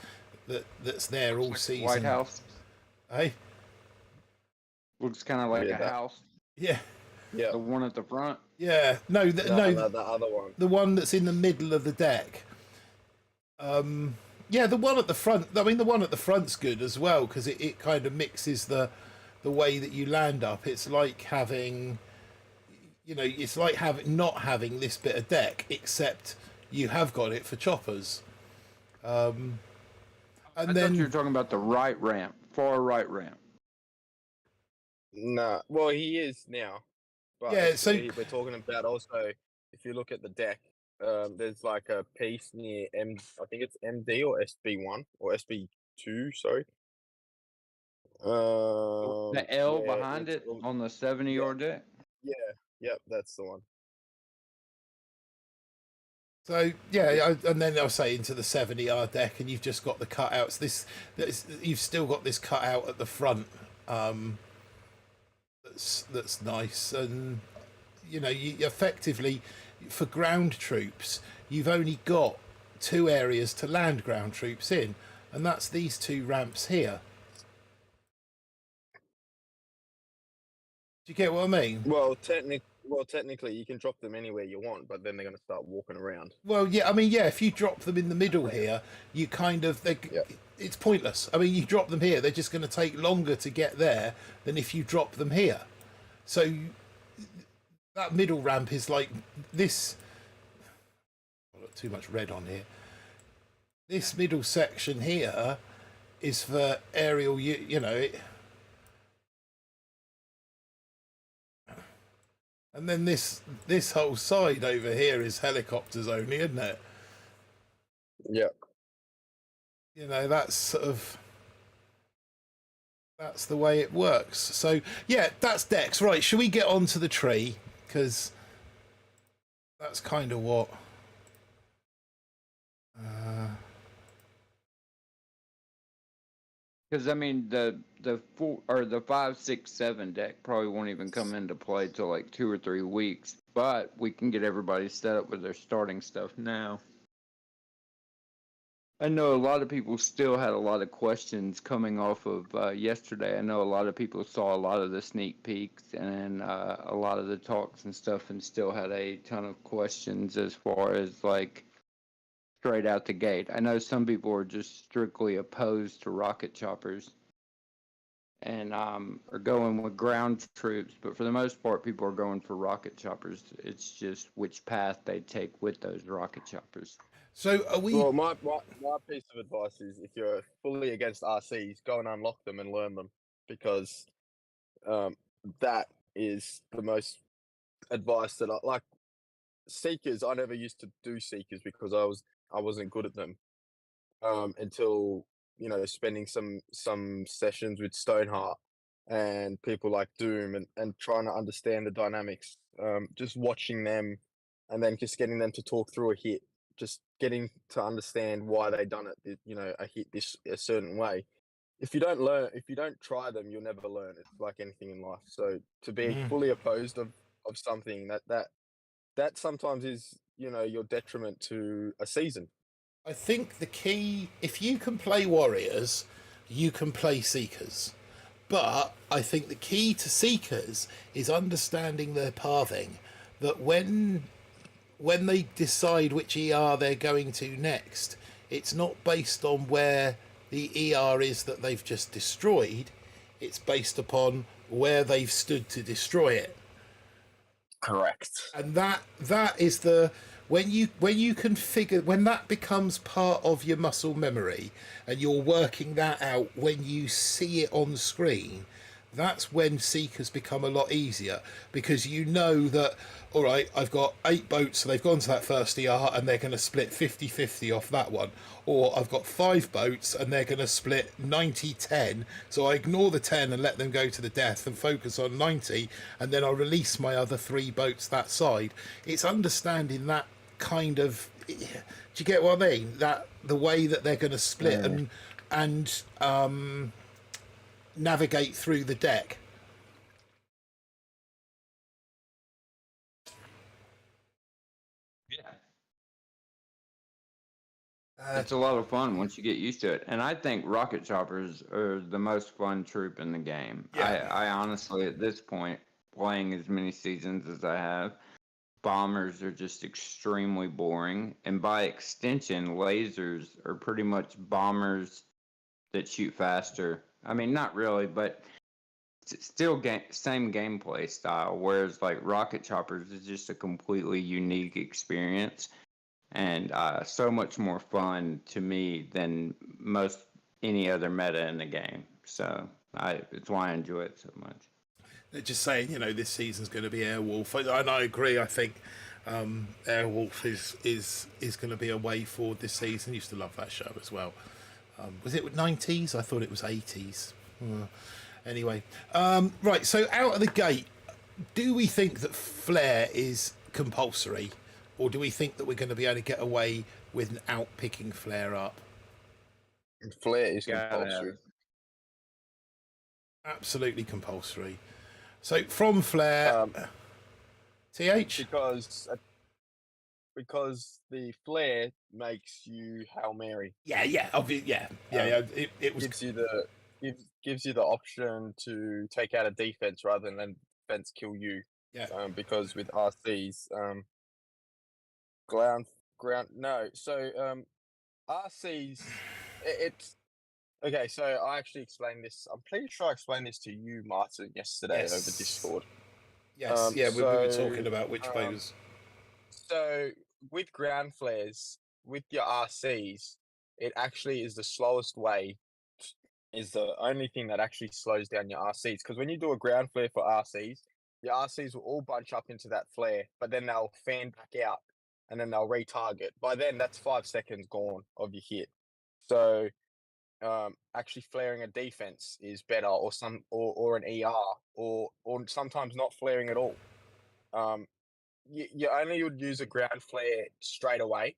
That's there all season. White House. Hey, Looks kind of like Yeah, a that- house. Yeah, The one at the front. yeah. No, the other one. the one that's in the middle of the deck. Yeah, the one at the front. I mean, the one at the front's good as well because it kind of mixes the way that you land up. It's like having, it's like not having this bit of deck, except you have got it for choppers. And I then thought you were talking about the right ramp, far right ramp. Nah, well he is now. But Yeah, so- we're talking about also if you look at the deck, there's like a piece near I think it's MD or SB1 or SB2, sorry. The L yeah, behind it's it on the 70-yard deck. Yep, that's the one. So yeah, and then I'll say into the 70-yard deck, and you've just got the cutouts. You've still got this cutout at the front. That's nice, and you effectively for ground troops, you've only got 2 areas to land ground troops in, and that's these 2 ramps here. Do you get what I mean? Well, technically, you can drop them anywhere you want, but then they're going to start walking around. Well, yeah, I mean, yeah, if you drop them in the middle here, you kind of it's pointless. I mean, you drop them here, they're just going to take longer to get there than if you drop them here. So that middle ramp is like this. I've got too much red on here. This middle section here is for aerial. And then this whole side over here is helicopters only, isn't it? Yeah. That's the way it works. So yeah, that's decks. Right, should we get on to the tree? Because that's kind of what Because I mean, the 5, 6, 7 deck probably won't even come into play till like 2 or 3 weeks. But we can get everybody set up with their starting stuff now. I know a lot of people still had a lot of questions coming off of yesterday. I know a lot of people saw a lot of the sneak peeks and a lot of the talks and stuff, and still had a ton of questions as far as like straight out the gate. I know some people are just strictly opposed to rocket choppers and are going with ground troops, but for the most part, people are going for rocket choppers. It's just which path they take with those rocket choppers. So are we? Well, my piece of advice is if you're fully against RCs, go and unlock them and learn them, because that is the most advice that I like. Seekers, I never used to do seekers because I wasn't good at them until spending some sessions with Stoneheart and people like Doom and trying to understand the dynamics. Just watching them and then just getting them to talk through a hit, just getting to understand why they done it. A hit a certain way. If you don't try them, you'll never learn. It's like anything in life. So to be fully opposed of something that sometimes is your detriment to a season. I think the key, if you can play warriors, you can play seekers. But I think the key to seekers is understanding their pathing. That when they decide which ER they're going to next, it's not based on where the ER is that they've just destroyed. It's based upon where they've stood to destroy it. Correct. And that is the when you configure, when that becomes part of your muscle memory and you're working that out when you see it on screen, that's when seekers become a lot easier, because you know that, all right, I've got 8 boats, so they've gone to that first ER and they're going to split 50-50 off that one. Or I've got 5 boats and they're going to split 90-10, so I ignore the 10 and let them go to the death and focus on 90, and then I'll release my other 3 boats that side. It's understanding that kind of, do you get what I mean? That the way that they're going to split and navigate through the deck. Yeah. It's a lot of fun once you get used to it. And I think rocket choppers are the most fun troop in the game. Yeah. I honestly, at this point, playing as many seasons as I have, bombers are just extremely boring. And by extension, lasers are pretty much bombers that shoot faster. I mean, not really, but still same gameplay style. Whereas like rocket choppers is just a completely unique experience, and so much more fun to me than most any other meta in the game. So it's why I enjoy it so much. They're just saying, this season's going to be Airwolf, and I agree. I think Airwolf is going to be a way forward this season. Used to love that show as well. Was it 90s? I thought it was 80s. Anyway, right. So out of the gate, do we think that flare is compulsory, or do we think that we're going to be able to get away with picking flare up? Flare is compulsory. Absolutely compulsory. So from flare, TH? Because the flare makes you Hail Mary. Yeah. It was gives you the option to take out a defense rather than let defense kill you. Yeah. Because with RCs, ground no. So RCs, it's okay. So I actually explained this. I'm pretty sure I explained this to you, Martin, yesterday over Discord. Yes. We were talking about which ways. So with ground flares, with your RCs, it actually is the slowest way. Is the only thing that actually slows down your RCs, because when you do a ground flare for RCs, your RCs will all bunch up into that flare, but then they'll fan back out and then they'll retarget. By then, that's 5 seconds gone of your hit. So actually flaring a defense is better, or an ER, or sometimes not flaring at all. You only would use a ground flare straight away,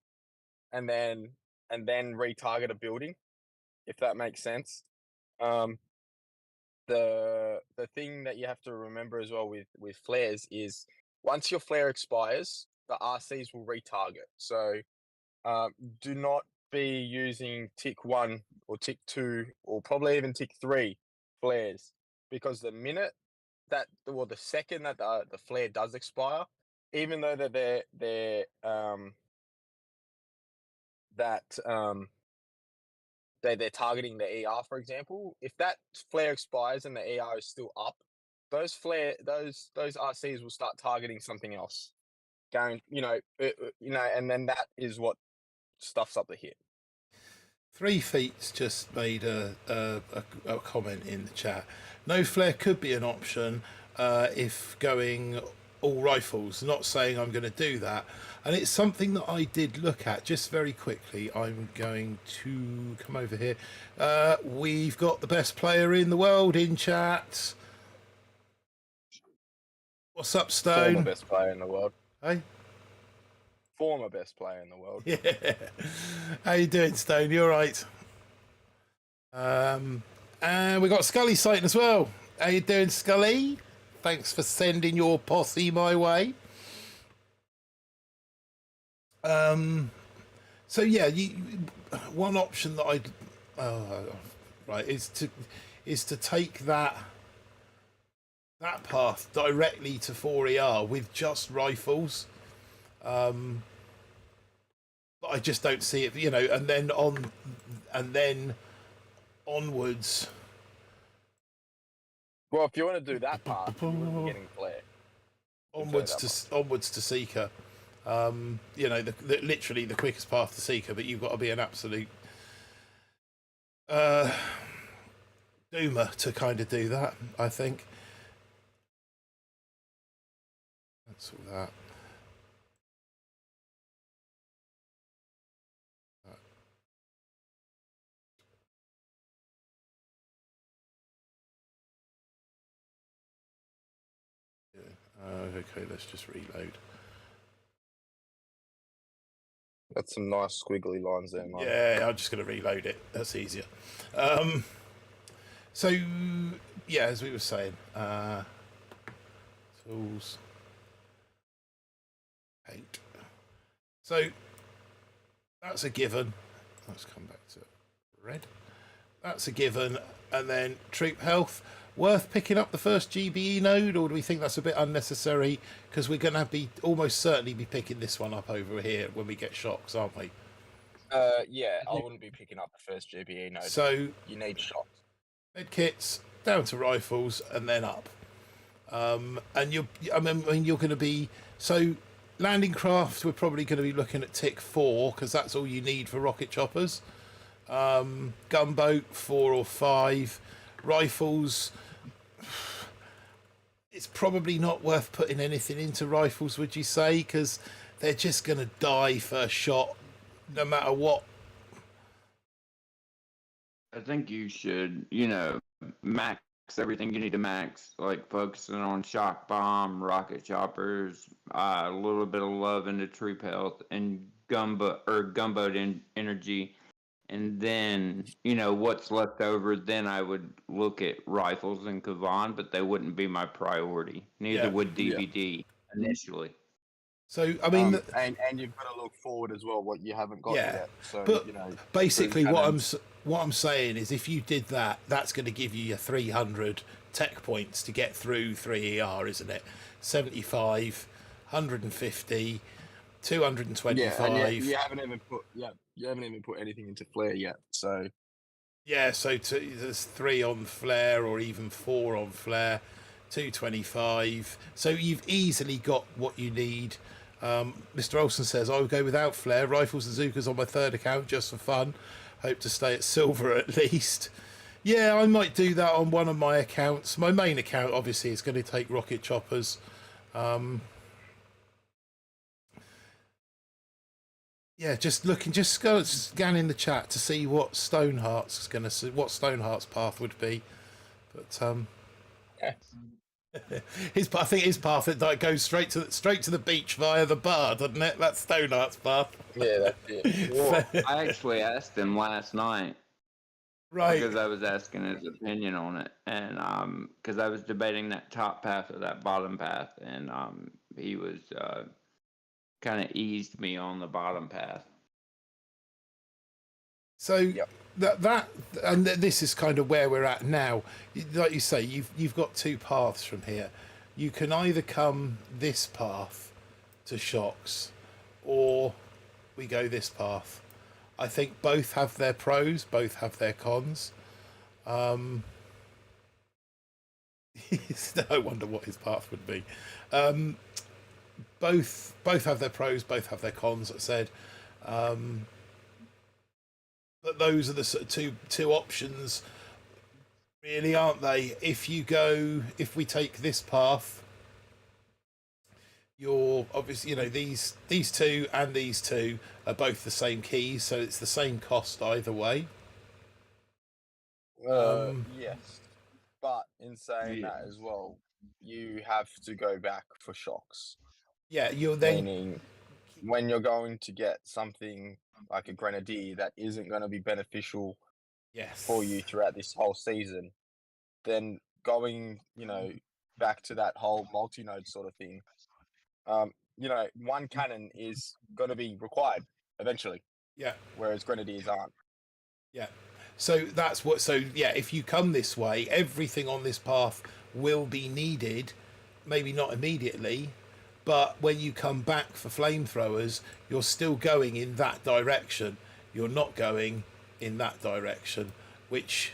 and then retarget a building, if that makes sense. The thing that you have to remember as well with flares is once your flare expires, the RCs will retarget. So do not be using tick 1 or tick 2 or probably even tick 3 flares, because the second that the flare does expire, even though that they're targeting the ER, for example, if that flare expires and the ER is still up, those RCs will start targeting something else, going, and then that is what stuffs up the hit. 3 Feet's just made a comment in the chat. No flare could be an option if going all rifles. Not saying I'm going to do that, and it's something that I did look at just very quickly. I'm going to come over here. We've got the best player in the world in chat. What's up, Stone? Former best player in the world. Hey? Former best player in the world. Yeah. How you doing, Stone? You all right? And we got Scully sighting as well. How you doing, Scully? Thanks for sending your posse my way. So yeah, one option that right is is to take that path directly to 4ER with just rifles. But I just don't see it, and then onwards. Well, if you want to do that path, you would be getting flare. Onwards to Seeker. Literally the quickest path to Seeker, but you've got to be an absolute doomer to kind of do that, I think. That's all that. Okay, let's just reload. That's some nice squiggly lines there, Mike. Yeah, I'm just going to reload it. That's easier. So, yeah, as we were saying, tools, paint. So, that's a given. Let's come back to red. That's a given. And then troop health. Worth picking up the first GBE node, or do we think that's a bit unnecessary? Because we're going to almost certainly be picking this one up over here when we get shocks, aren't we? Yeah, I wouldn't be picking up the first GBE node. So you need shocks. Med kits down to rifles and then up. And you're going to be landing craft. We're probably going to be looking at tick 4 because that's all you need for rocket choppers. Gunboat 4 or 5. Rifles, it's probably not worth putting anything into rifles, would you say? Because they're just going to die first shot, no matter what. I think you should, max everything you need to max, like focusing on shock bomb, rocket choppers, a little bit of love into troop health, and gunboat energy. And then, what's left over, then I would look at rifles and Kavan, but they wouldn't be my priority. Neither would DVD initially. So, I mean... and you've got to look forward as well, what you haven't got yet. So, but basically what I'm saying is if you did that, that's going to give you your 300 tech points to get through 3ER, isn't it? 75, 150... 225. Yeah, and you haven't even put anything into flare yet. So so there's 3 on flare or even 4 on flare, 225. So you've easily got what you need. Mr. Olsen says I would go without flare, rifles and Zukas on my 3rd account just for fun. Hope to stay at silver at least. Yeah, I might do that on one of my accounts. My main account obviously is going to take rocket choppers. Yeah, just go scanning the chat to see what Stoneheart's path would be. But I think his path that goes straight to the beach via the bar, doesn't it? That's Stoneheart's path. Yeah, that's it. Well, I actually asked him last night, right? Because I was asking his opinion on it, and because I was debating that top path or that bottom path, and he was kind of eased me on the bottom path. So this is kind of where we're at now. Like you say, you've got 2 paths from here. You can either come this path to shocks, or we go this path. I think both have their pros, both have their cons. I wonder what his path would be. Both have their pros, both have their cons. I said, but those are the sort of two options, really, aren't they? If we take this path, you're obviously, these 2 and these 2 are both the same keys, so it's the same cost either way. Yes, but in saying that as well, you have to go back for shocks. Yeah, you're then meaning when you're going to get something like a grenadier that isn't going to be beneficial for you throughout this whole season, then going, back to that whole multi-node sort of thing, one cannon is going to be required eventually. Yeah. Whereas grenadiers aren't. Yeah. So that's what. So yeah, if you come this way, everything on this path will be needed. Maybe not immediately, but when you come back for flamethrowers, you're still going in that direction. You're not going in that direction, which,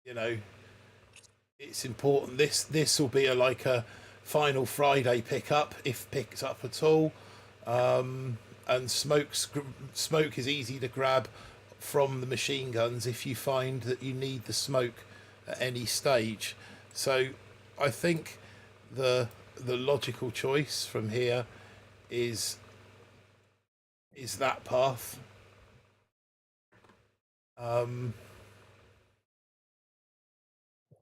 you know, it's important. This will be like a final Friday pickup, if picked up at all. And smoke is easy to grab from the machine guns if you find that you need the smoke at any stage. So I think the logical choice from here is that path.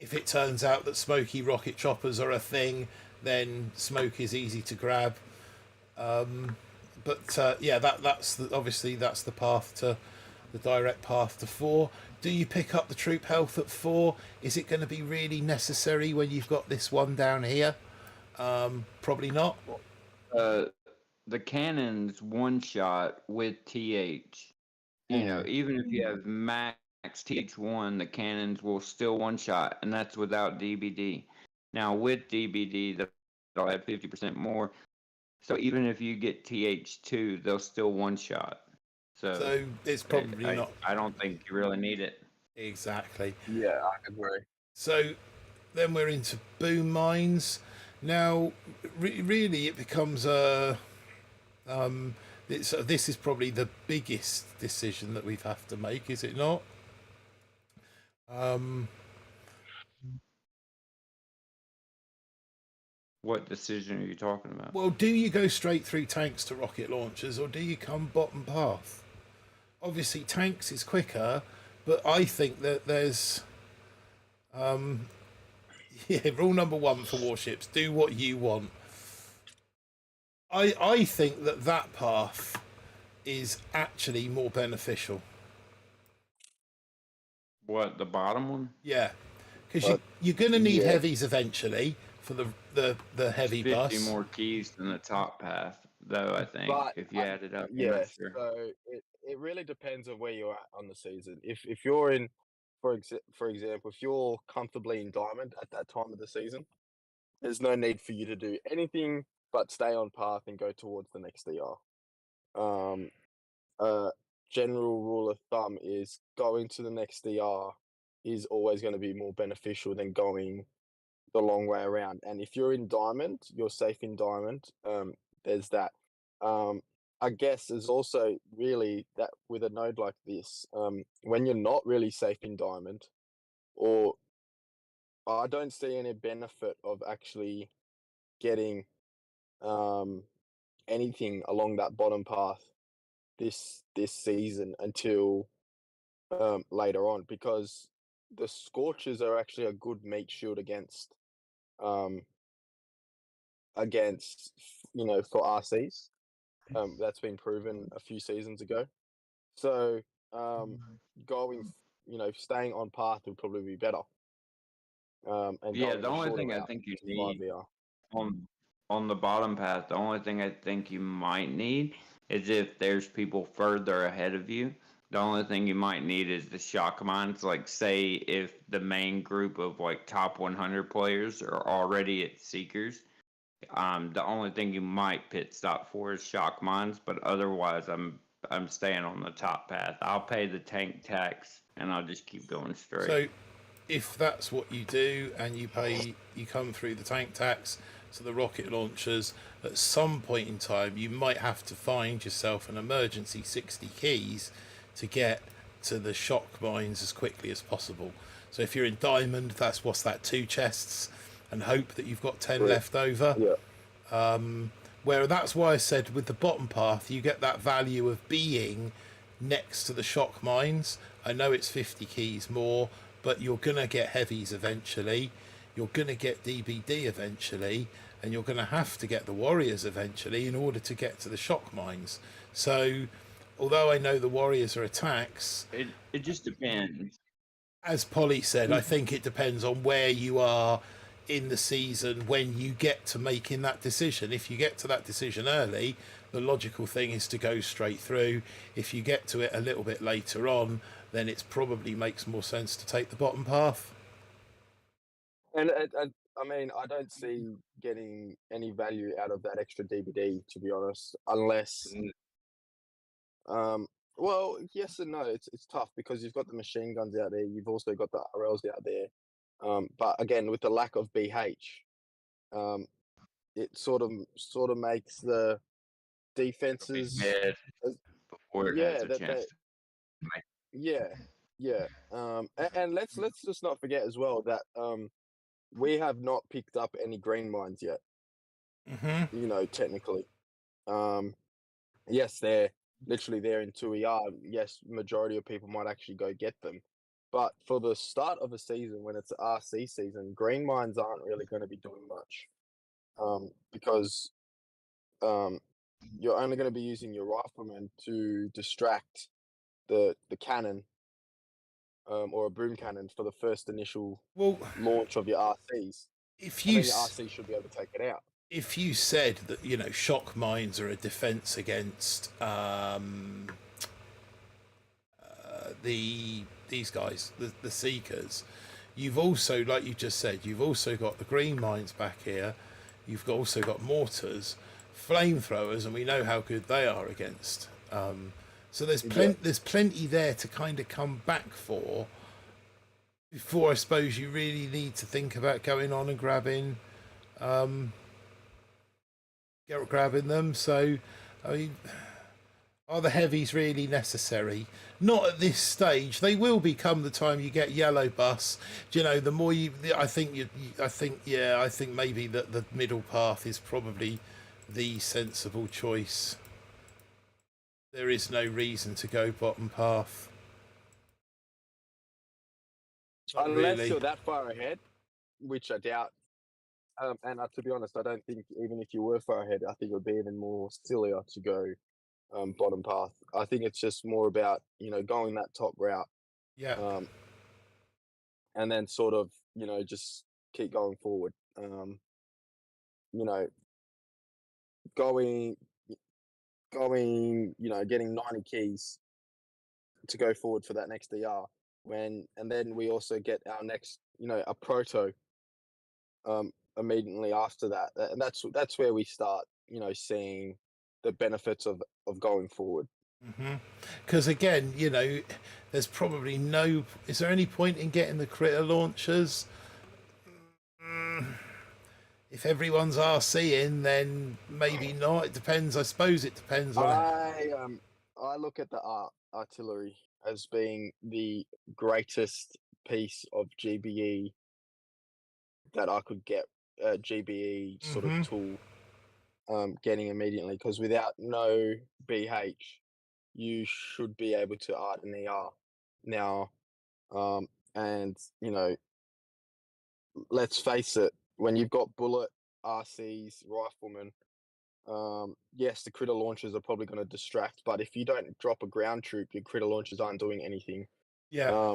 If it turns out that smoky rocket choppers are a thing, then smoke is easy to grab. But yeah, obviously that's the path to the direct path to 4. Do you pick up the troop health at 4? Is it going to be really necessary when you've got this one down here? Probably not. The cannon's one shot with TH. You know, even if you have max TH1, the cannons will still one shot, and that's without DBD. Now with DBD, they'll have 50% more. So even if you get TH2, they'll still one shot. So it's probably not. I don't think you really need it. Exactly. Yeah, I agree. So then we're into boom mines. Now, really, it becomes a. This is probably the biggest decision that we've have to make, is it not? What decision are you talking about? Well, do you go straight through tanks to rocket launchers, or do you come bottom path? Obviously, tanks is quicker, but I think that there's, rule number 1 for warships: do what you want. I think that path is actually more beneficial. What, the bottom one? Yeah, because you're going to need heavies eventually for the heavy 50 bus. more keys than the top path, though, I think, if you add it up. Yeah, Sure. so it really depends on where you're at on the season. If you're in, for example, if you're comfortably in diamond at that time of the season, there's no need for you to do anything but stay on path and go towards the next DR. General rule of thumb is going to the next DR is always going to be more beneficial than going the long way around. And if you're in diamond, you're safe in diamond. There's that. I guess there's also really that with a node like this, when you're not really safe in diamond, or I don't see any benefit of actually getting anything along that bottom path this season until later on, because the scorches are actually a good meat shield against for RCs. That's been proven a few seasons ago. So staying on path would probably be better. And yeah, the only thing I think you need on the bottom path, the only thing I think you might need is if there's people further ahead of you. The only thing you might need is the shock mines. Like, say if the main group of like top 100 players are already at Seekers, the only thing you might pit stop for is shock mines. But otherwise, I'm staying on the top path. I'll pay the tank tax and I'll just keep going straight. So if that's what you do and you come through the tank tax to the rocket launchers, at some point in time you might have to find yourself an emergency 60 keys to get to the shock mines as quickly as possible. So if you're in diamond, that's 2 chests, and hope that you've got 10 left over. Where that's why I said with the bottom path you get that value of being next to the shock mines. I know it's 50 keys more, but you're going to get heavies eventually, you're going to get DBD eventually, and you're going to have to get the warriors eventually in order to get to the shock mines. So although I know the warriors are attacks, it just depends. As Polly said, I think it depends on where you are in the season when you get to making that decision. If you get to that decision early, the logical thing is to go straight through. If you get to it a little bit later on, then it probably makes more sense to take the bottom path. And I mean, I don't see getting any value out of that extra DBD, to be honest, unless well, yes and no. It's tough because you've got the machine guns out there. You've also got the RLs out there. But again, with the lack of BH, it sort of makes the defenses. Mid before it has Yeah, a that chance they. to make. Yeah, yeah. And let's just not forget as well that we have not picked up any green mines yet. You know, technically. Yes, they're literally there in 2ER. Yes, majority of people might actually go get them. But for the start of a season, when it's RC season, green mines aren't really going to be doing much, because you're only going to be using your rifleman to distract the cannon, or a boom cannon for the first initial Well, launch of your RCs, if and you then your RC should be able to take it out. if you said that, you know, shock mines are a defense against these guys, the Seekers, you've also, like you just said, you've also got the green mines back here. You've also got mortars, flamethrowers, and we know how good they are against. So there's plenty there to kind of come back for before, I suppose, you really need to think about going on and grabbing them. So, I mean, are the heavies really necessary? Not at this stage. They will become the time you get yellow bus. You know, the more I think maybe that the middle path is probably the sensible choice. There is no reason to go bottom path. Not Unless really. you're that far ahead, which I doubt. And to be honest, I don't think even if you were far ahead, I think it would be even more sillier to go bottom path. I think it's just more about, you know, going that top route, Yeah. and then sort of, you know, just keep going forward. You know, going, you know, getting 90 keys to go forward for that next DR. And then we also get our next, you know, a proto immediately after that, and that's where we start, you know, seeing the benefits of going forward. Because again, you know, there's probably no. Is there any point in getting the critter launchers? If everyone's RCing, then maybe not. It depends. I suppose it depends on. I look at the artillery as being the greatest piece of GBE that I could get, GBE sort of tool, getting immediately, because without no BH, you should be able to art an ER now. And you know, let's face it, when you've got bullet RCs, riflemen, yes, the critter launchers are probably going to distract, but if you don't drop a ground troop, your critter launchers aren't doing anything. Yeah.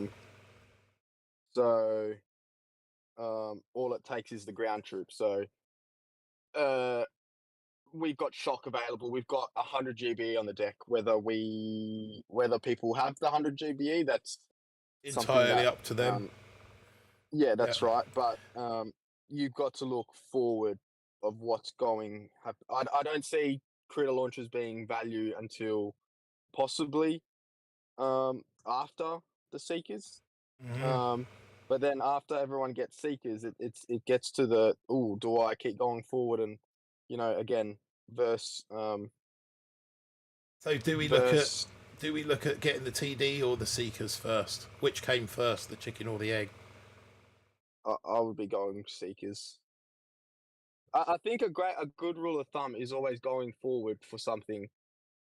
So all it takes is the ground troop. So we've got shock available. We've got 100 GBE on the deck. Whether people have the 100 GBE, that's Entirely up to them. Yeah, that's right. But you've got to look forward of what's going. I don't see critter launchers being value until possibly after the Seekers. But then after everyone gets Seekers, it gets to the, do I keep going forward and, you know, again, verse. So do we look at getting the TD or the Seekers first? Which came first, the chicken or the egg? I would be going Seekers. I think a good rule of thumb is always going forward for something,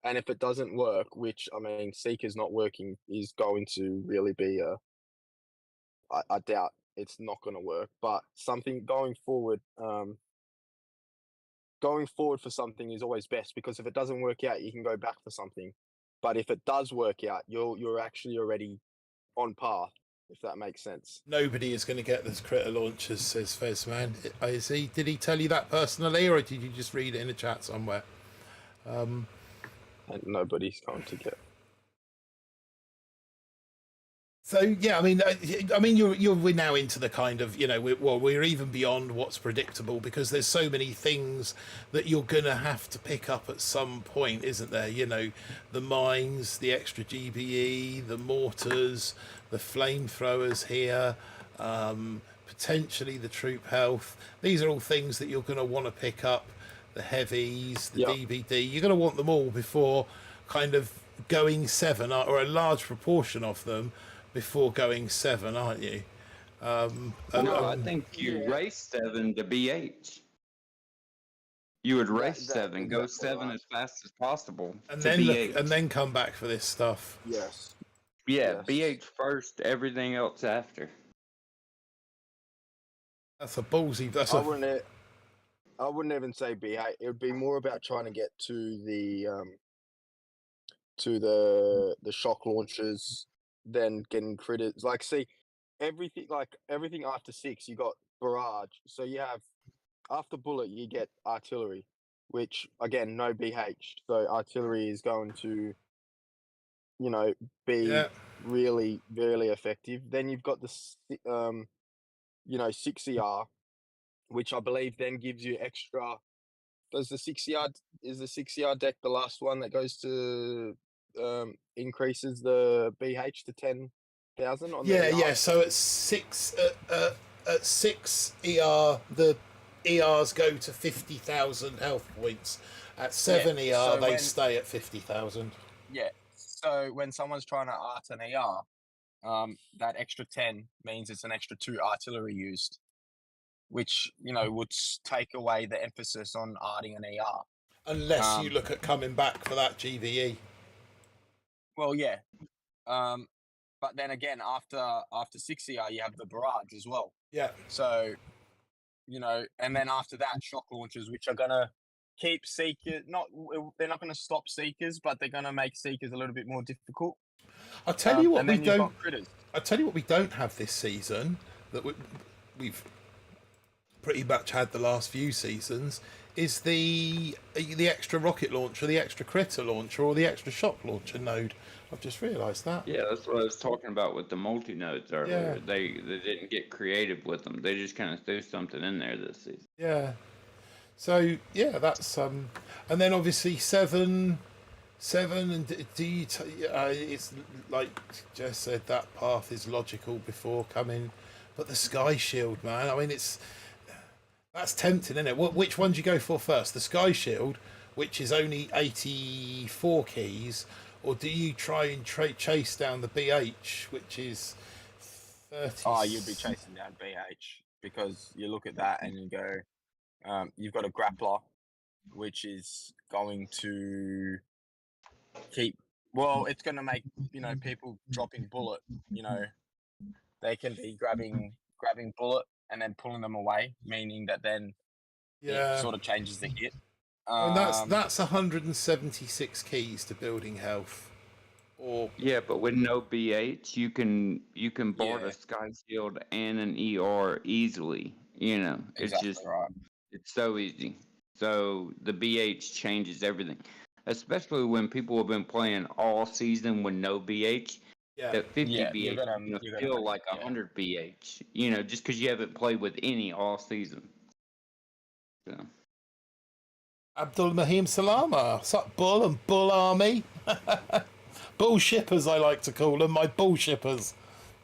and if it doesn't work, which I mean, Seekers not working is going to really be I doubt it's not going to work, but something going forward for something is always best, because if it doesn't work out, you can go back for something. But if it does work out, you're actually already on path, if that makes sense. Nobody is going to get this critter launchers, says Fez, man. Did he tell you that personally, or did you just read it in a chat somewhere? And nobody's going to get. So yeah, we're now into the kind of, we're even beyond what's predictable, because there's so many things that you're gonna have to pick up at some point, isn't there? The mines, the extra GBE, the mortars, the flamethrowers here, potentially the troop health. These are all things that you're gonna want to pick up. The heavies, the Yep. DBD. You're gonna want them all before kind of going 7, or a large proportion of them before going 7, aren't you? No, I think you race 7 to BH. You would race 7, go 7 as fast as possible and to then BH. and then come back for this stuff. Yes. Yeah, Yes. BH first, everything else after. That's a ballsy. I wouldn't even say BH. It would be more about trying to get to the shock launchers, then getting critters. Like, see, everything after 6, you got barrage. So you have after bullet, you get artillery, which again no BH. So artillery is going to, be Yeah. really really effective. Then you've got the 6ER, which I believe then gives you extra. Does the 6ER is the 6ER deck the last one that goes to increases the BH to 10,000 on the ER? Yeah. So at 6 ER, the ERs go to 50,000 health points. At 7 ER, so they when- stay at 50,000. Yeah. So when someone's trying to art an ER, that extra 10 means it's an extra 2 artillery used, which would take away the emphasis on arting an ER. Unless you look at coming back for that GVE. Well, yeah. But then again, after 6ER, you have the barrage as well. Yeah. So, and then after that, shock launchers, which are gonna keep seekers. They're not gonna stop seekers, but they're gonna make seekers a little bit more difficult. I'll tell you what and we then you've don't. got critters. I'll tell you what we don't have this season that we've pretty much had the last few seasons is the extra rocket launcher, the extra critter launcher, or the extra shock launcher node. I've just realised that. Yeah, that's what I was talking about with the multi-nodes earlier. Yeah. They didn't get creative with them. They just kind of threw something in there this season. Yeah. So yeah, that's and then obviously 7, and do you? It's like Jess said, that path is logical before coming, but the Sky Shield, man. I mean, that's tempting, isn't it? Which one do you go for first? The Sky Shield, which is only 84 keys, or do you try and chase down the BH, which is 30? Oh, you'd be chasing down BH, because you look at that and you go, you've got a grappler, which is going to keep. Well, it's going to make people dropping bullet. They can be grabbing bullet and then pulling them away, meaning that then it sort of changes the hit. And that's 176 keys to building health. Or yeah, but with no BH, you can board a Sky Shield and an ER easily. It's Exactly just right. It's so easy. So the BH changes everything, especially when people have been playing all season with no BH. yeah, At 50 Yeah, BH, you're gonna feel like 100 BH. Just because you haven't played with any all season. So. Abdul Mahim Salama, sup Bull and Bull Army, Bull Shippers I like to call them, my Bull Shippers.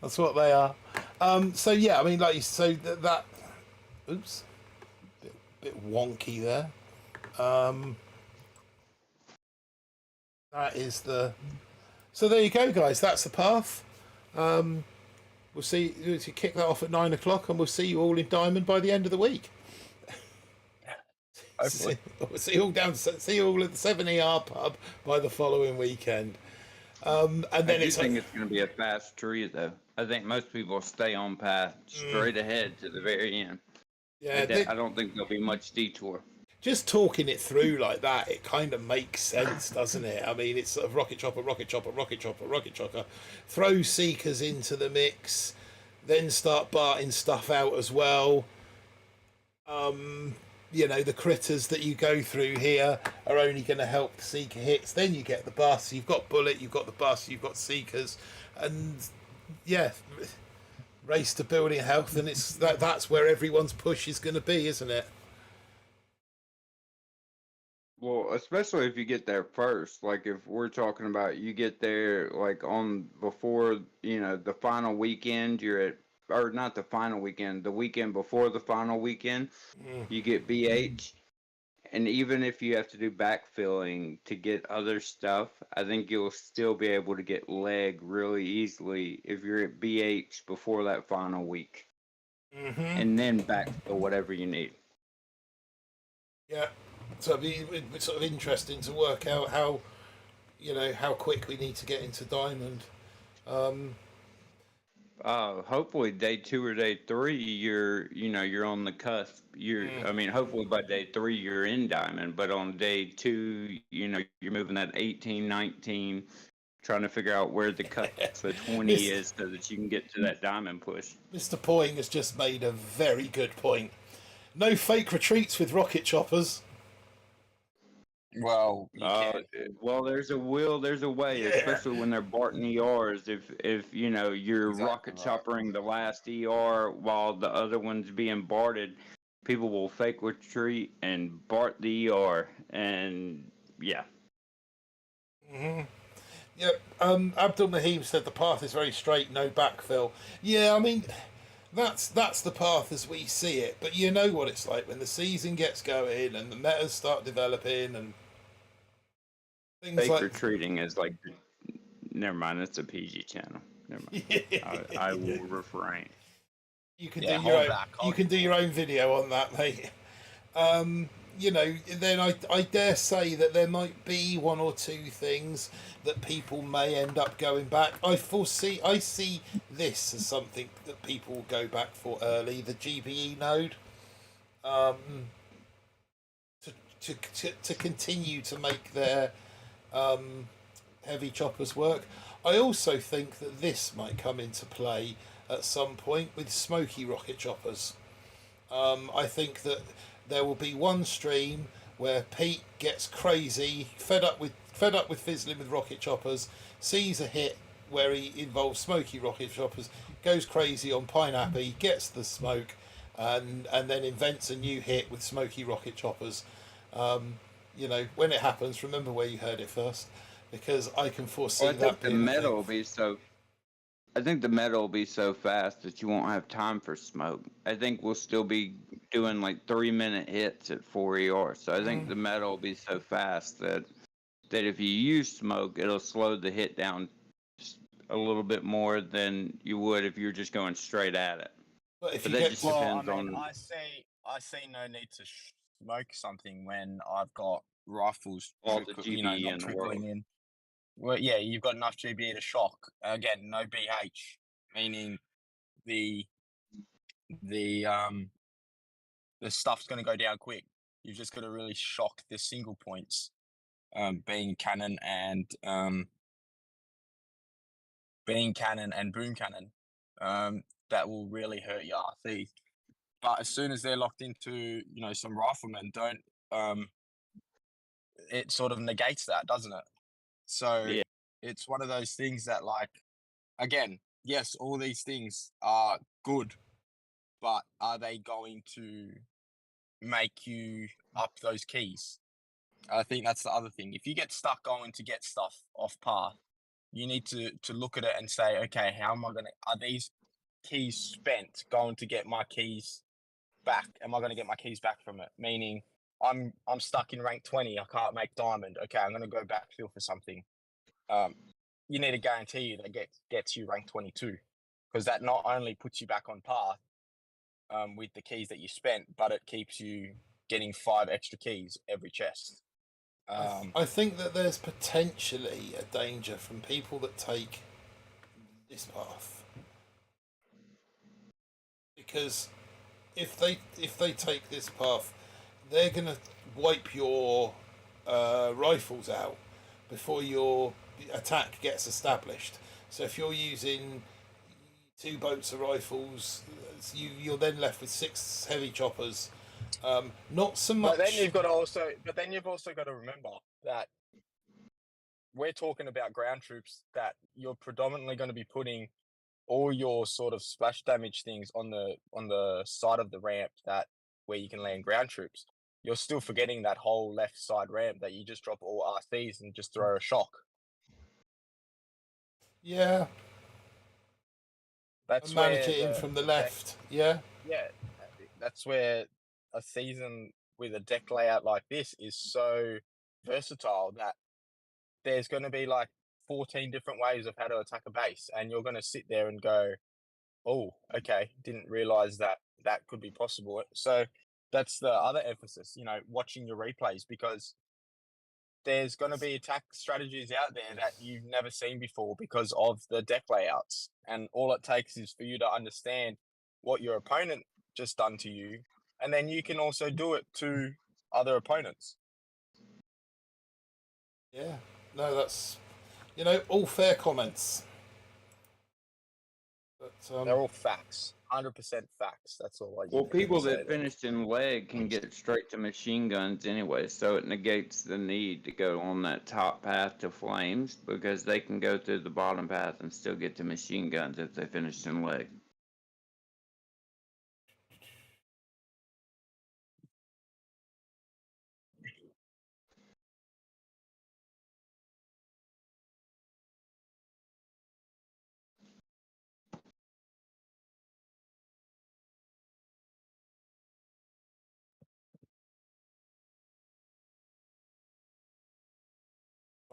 That's what they are. So yeah, I mean, like, so that oops, bit wonky there. That is the. So there you go, guys. That's the path. We'll see. You kick that off at 9 o'clock, and we'll see you all in Diamond by the end of the week. Hopefully. See you all See you all at the 7ER pub by the following weekend. And then I think it's going to be a fast tree, though. I think most people stay on path straight ahead to the very end. Yeah, I don't think there'll be much detour. Just talking it through like that, it kind of makes sense, doesn't it? I mean, it's sort of rocket chopper, throw seekers into the mix, then start barting stuff out as well. the critters that you go through here are only going to help the seeker hits. Then you get the bus. You've got bullet. You've got the bus. You've got seekers, and yeah, race to building health, and that's where everyone's push is going to be, isn't it? Well, especially if you get there first. Like if we're talking about you get there like on before, the final weekend, you're at, or not the final weekend, the weekend before the final weekend, you get BH. And even if you have to do backfilling to get other stuff, I think you'll still be able to get leg really easily if you're at BH before that final week. And then backfill whatever you need. Yeah. So it's sort of interesting to work out how quick we need to get into Diamond. Hopefully day 2 or day 3, you're on the cusp. I mean, hopefully by day 3 you're in Diamond, but on day 2, you're moving that 18, 19, trying to figure out where the cut for 20 is so that you can get to that Diamond push. Mr. Poing has just made a very good point. No fake retreats with rocket choppers. Well, there's a will, there's a way, especially when they're Barton ERs. If you're rocket choppering the last ER while the other one's being Barted, people will fake retreat and Bart the ER, and yeah. Yep. Abdul Mahim said the path is very straight, no backfill. Yeah, I mean, that's the path as we see it. But you know what it's like when the season gets going and the metas start developing and things fake like retreating is like, never mind. It's a PG channel. Never mind. I will refrain. You can do your own video on that, mate. Then I dare say that there might be one or two things that people may end up going back. I see this as something that people will go back for early, the GBE node, to continue to make their heavy choppers work. I also think that this might come into play at some point with smoky rocket choppers. I think that there will be one stream where Pete gets crazy, fed up with fizzling with rocket choppers, sees a hit where he involves smoky rocket choppers, goes crazy on Pineapple, gets the smoke, and then invents a new hit with smoky rocket choppers. When it happens, remember where you heard it first, because I can foresee that. I think the meta will be so fast that you won't have time for smoke. I think we'll still be doing like 3-minute hits at 4 ER. So I think the meta will be so fast that if you use smoke, it'll slow the hit down a little bit more than you would if you're just going straight at it. But I see no need to smoke something when I've got rifles, all the GBE not trickling in. Well, yeah, you've got enough GBE to shock. Again, no BH, meaning the stuff's going to go down quick. You've just got to really shock the single points, being cannon and boom cannon. That will really hurt your RC. But as soon as they're locked into some riflemen, it sort of negates that, doesn't it? So It's one of those things that, like, again, yes, all these things are good, but are they going to make you up those keys? I think that's the other thing. If you get stuck going to get stuff off path, you need to look at it and say, okay, are these keys spent going to get my keys back? Am I going to get my keys back from it? Meaning, I'm stuck in rank 20. I can't make diamond. Okay, I'm going to go backfill for something. You need to guarantee that gets you rank 22, because that not only puts you back on path with the keys that you spent, but it keeps you getting 5 extra keys every chest. I think that there's potentially a danger from people that take this path, because if they take this path, they're gonna wipe your rifles out before your attack gets established. So if you're using 2 boats of rifles, you're then left with 6 heavy choppers Not so much. But then you've also got to remember that we're talking about ground troops that you're predominantly going to be putting all your sort of splash damage things on the side of the ramp that where you can land ground troops. You're still forgetting that whole left side ramp that you just drop all RCs and just throw a shock. Yeah. That's And manage where it in from the left. Yeah. Yeah, that's where a season with a deck layout like this is so versatile that there's going to be like 14 different ways of how to attack a base, and you're going to sit there and go, oh, okay, didn't realize that that could be possible. So that's the other emphasis, watching your replays, because there's going to be attack strategies out there that you've never seen before because of the deck layouts. And all it takes is for you to understand what your opponent just done to you, and then you can also do it to other opponents. Yeah. No, that's, all fair comments. But, They're all facts, 100% facts. That's all I. Well, people that finished in leg can get straight to machine guns anyway, so it negates the need to go on that top path to flames because they can go through the bottom path and still get to machine guns if they finished in leg.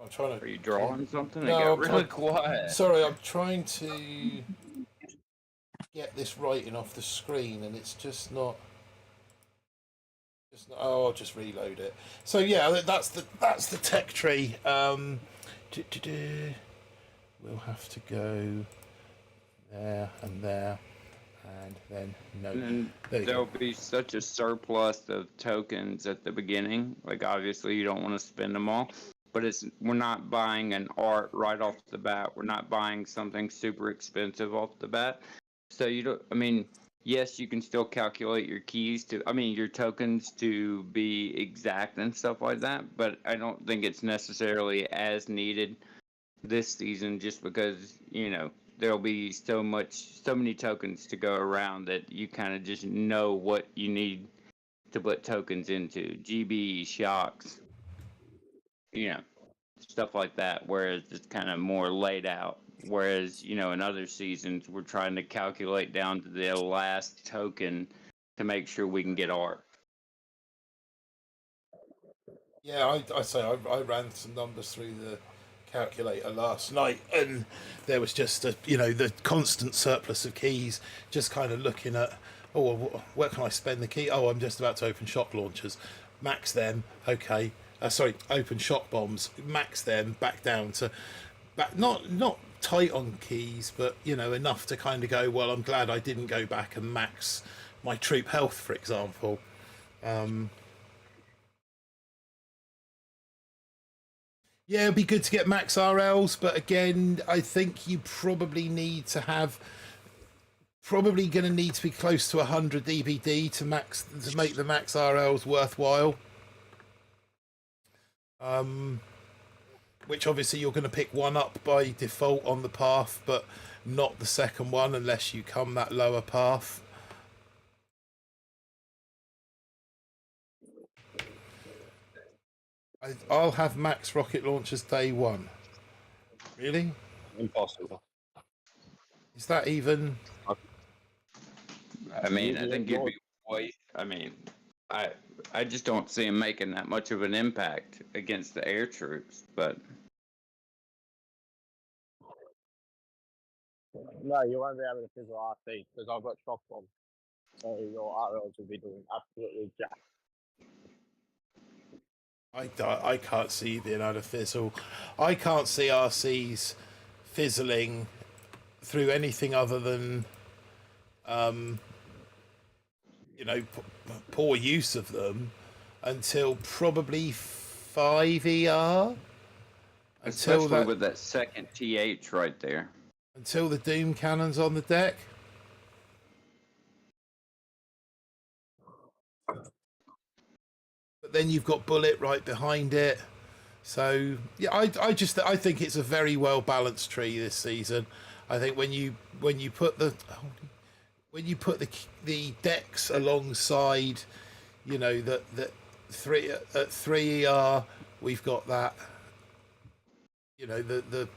I'm trying to. Are you drawing something? No, it got I'm really quiet. Sorry, I'm trying to get this writing off the screen, and it's just not. Oh, I'll just reload it. So yeah, that's the tech tree. We'll have to go there and there, and then no. And then there'll be such a surplus of tokens at the beginning. Like obviously you don't want to spend them all, but we're not buying an art right off the bat. We're not buying something super expensive off the bat. So yes, you can still calculate your your tokens to be exact and stuff like that, but I don't think it's necessarily as needed this season just because, there'll be so many tokens to go around that you kind of just know what you need to put tokens into. GB, shocks, stuff like that, whereas it's kind of more laid out. Whereas, in other seasons, we're trying to calculate down to the last token to make sure we can get art. Yeah, I ran some numbers through the calculator last night, and there was just the constant surplus of keys. Just kind of looking at, where can I spend the key? Oh, I'm just about to open shock launchers, max them. Okay, open shock bombs, max them back down to not tight on keys, but enough to kind of go, well, I'm glad I didn't go back and max my troop health, for example. Yeah, it'd be good to get max RLs, but again, I think you probably need to have going to need to be close to 100 DBD to make the max RLs worthwhile. Which obviously you're going to pick one up by default on the path, but not the second one unless you come that lower path. I'll have max rocket launchers day one. Really? Impossible. Is that even? I think you'd be way. I just don't see him making that much of an impact against the air troops, but. No, you won't be able to fizzle RC because I've got shock bomb. So your RLs will be doing absolutely jack. I can't see you being able to fizzle. I can't see RCs fizzling through anything other than, poor use of them until probably 5 ER. Especially with that second TH right there. Until the Doom Cannon's on the deck. but then you've got Bullet right behind it. So yeah, I think it's a very well balanced tree this season. I think when you put the decks alongside, you know, that three at 3 ER, we've got that, you know, the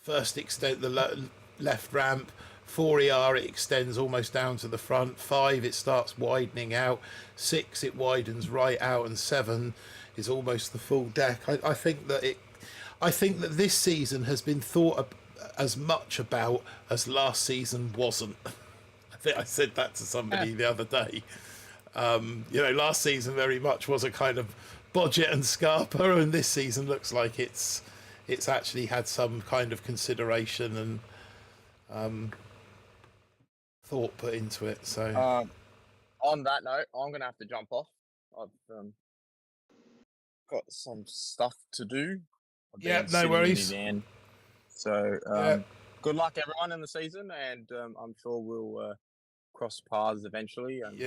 first extent, the left ramp. 4 ER, it extends almost down to the front. 5, it starts widening out. 6, it widens right out, and 7 is almost the full deck. I think that this season has been thought as much about as last season wasn't. I think I said that to somebody the other day. You know, last season very much was a kind of budget and scarper, and this season looks like it's actually had some kind of consideration and thought put into it. So on that note, I'm gonna have to jump off. I've got some stuff to do. Yeah, no worries. So good luck everyone in the season, and I'm sure we'll cross paths eventually. And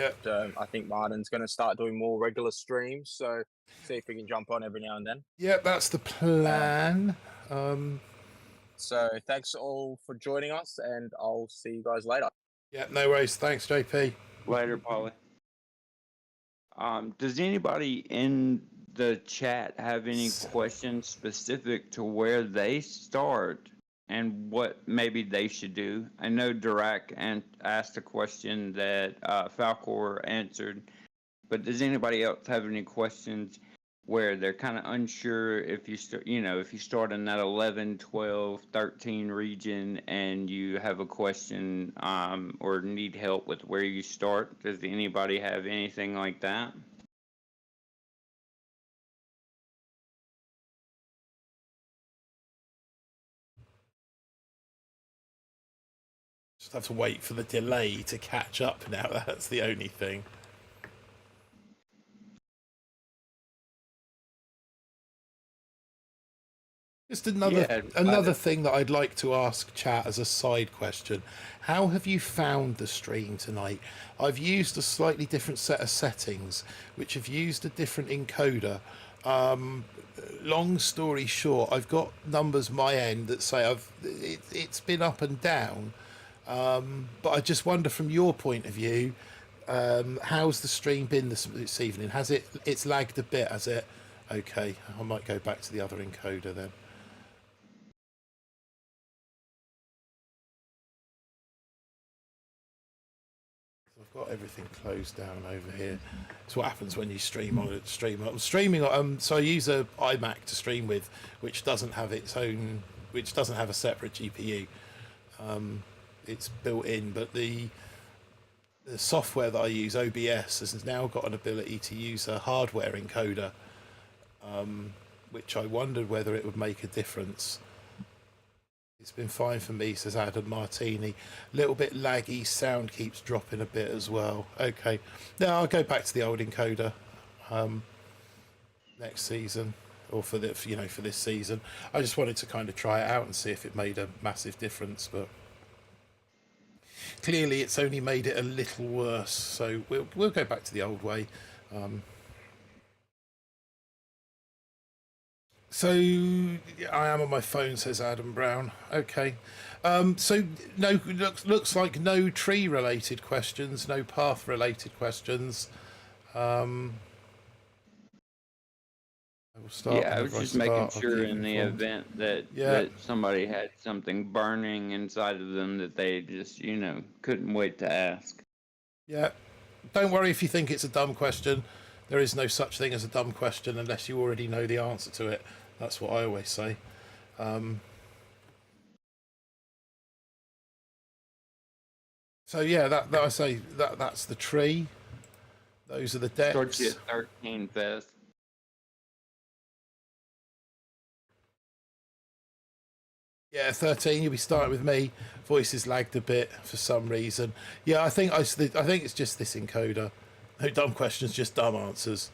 I think Martin's going to start doing more regular streams, so see if we can jump on every now and then. Yeah, that's the plan. So thanks all for joining us, and I'll see you guys later. Yeah, no worries. Thanks, JP. Later, Polly. Does anybody in the chat have any questions specific to where they start and what maybe they should do? I know Dirac asked a question that Falcor answered, but does anybody else have any questions where they're kind of unsure if you start, you know, if you start in that 11, 12, 13 region and you have a question or need help with where you start? Does anybody have anything like that? Just have to wait for the delay to catch up now. That's the only thing. Just another thing that I'd like to ask chat as a side question. How have you found the stream tonight? I've used a slightly different set of settings, which have used a different encoder. Long story short, I've got numbers my end that say it's been up and down. But I just wonder from your point of view, how's the stream been this evening? It's lagged a bit, has it? Okay, I might go back to the other encoder then. I've got everything closed down over here. It's what happens when you stream on it. I'm streaming. So I use a iMac to stream with, which doesn't have a separate GPU. It's built in, but the software that I use, OBS, has now got an ability to use a hardware encoder, which I wondered whether it would make a difference. It's been fine for me, says Adam Martini. Little bit laggy, sound keeps dropping a bit as well. Okay, now I'll go back to the old encoder next season, or for this season. I just wanted to kind of try it out and see if it made a massive difference, but clearly it's only made it a little worse. So we'll go back to the old way. So I am on my phone, says Adam Brown. Okay. So no, looks like no tree related questions, no path related questions. I will start. Yeah, I was just making sure in the event that somebody had something burning inside of them that they just, couldn't wait to ask. Yeah. Don't worry if you think it's a dumb question. There is no such thing as a dumb question unless you already know the answer to it. That's what I always say. So yeah, that I say that's the tree. Those are the decks. Starts at 13, Fez. Yeah, 13. You'll be starting with me. Voice is lagged a bit for some reason. Yeah, I think it's just this encoder. No dumb questions, just dumb answers.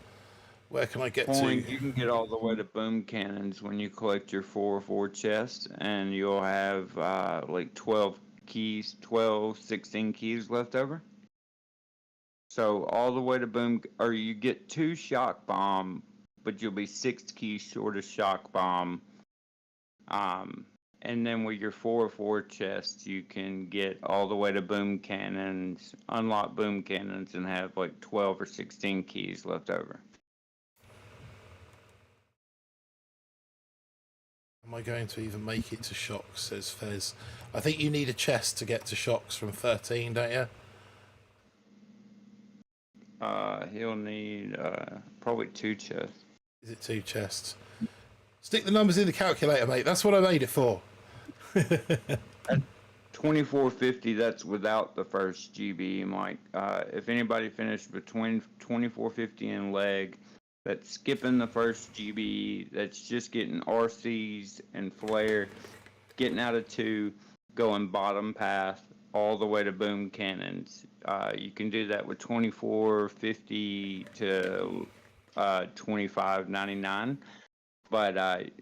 Where can I get to? You can get all the way to boom cannons when you collect your 404 chest, and you'll have like 12 keys, 16 keys left over. So all the way to boom, or you get 2 shock bomb, but you'll be 6 keys short of shock bomb. And then with your 4/4 chest, you can get all the way to boom cannons, unlock boom cannons, and have like 12 or 16 keys left over. Am I going to even make it to shocks, says Fez. I think you need a chest to get to shocks from 13, don't you? He'll need probably 2 chests. Is it 2 chests? Stick the numbers in the calculator, mate. That's what I made it for. 2450, that's without the first GB, Mike. If anybody finished between 2450 and leg, that's skipping the first GB, that's just getting RCs and flare, getting out of 2, going bottom path all the way to boom cannons. You can do that with 2450 to 2599. But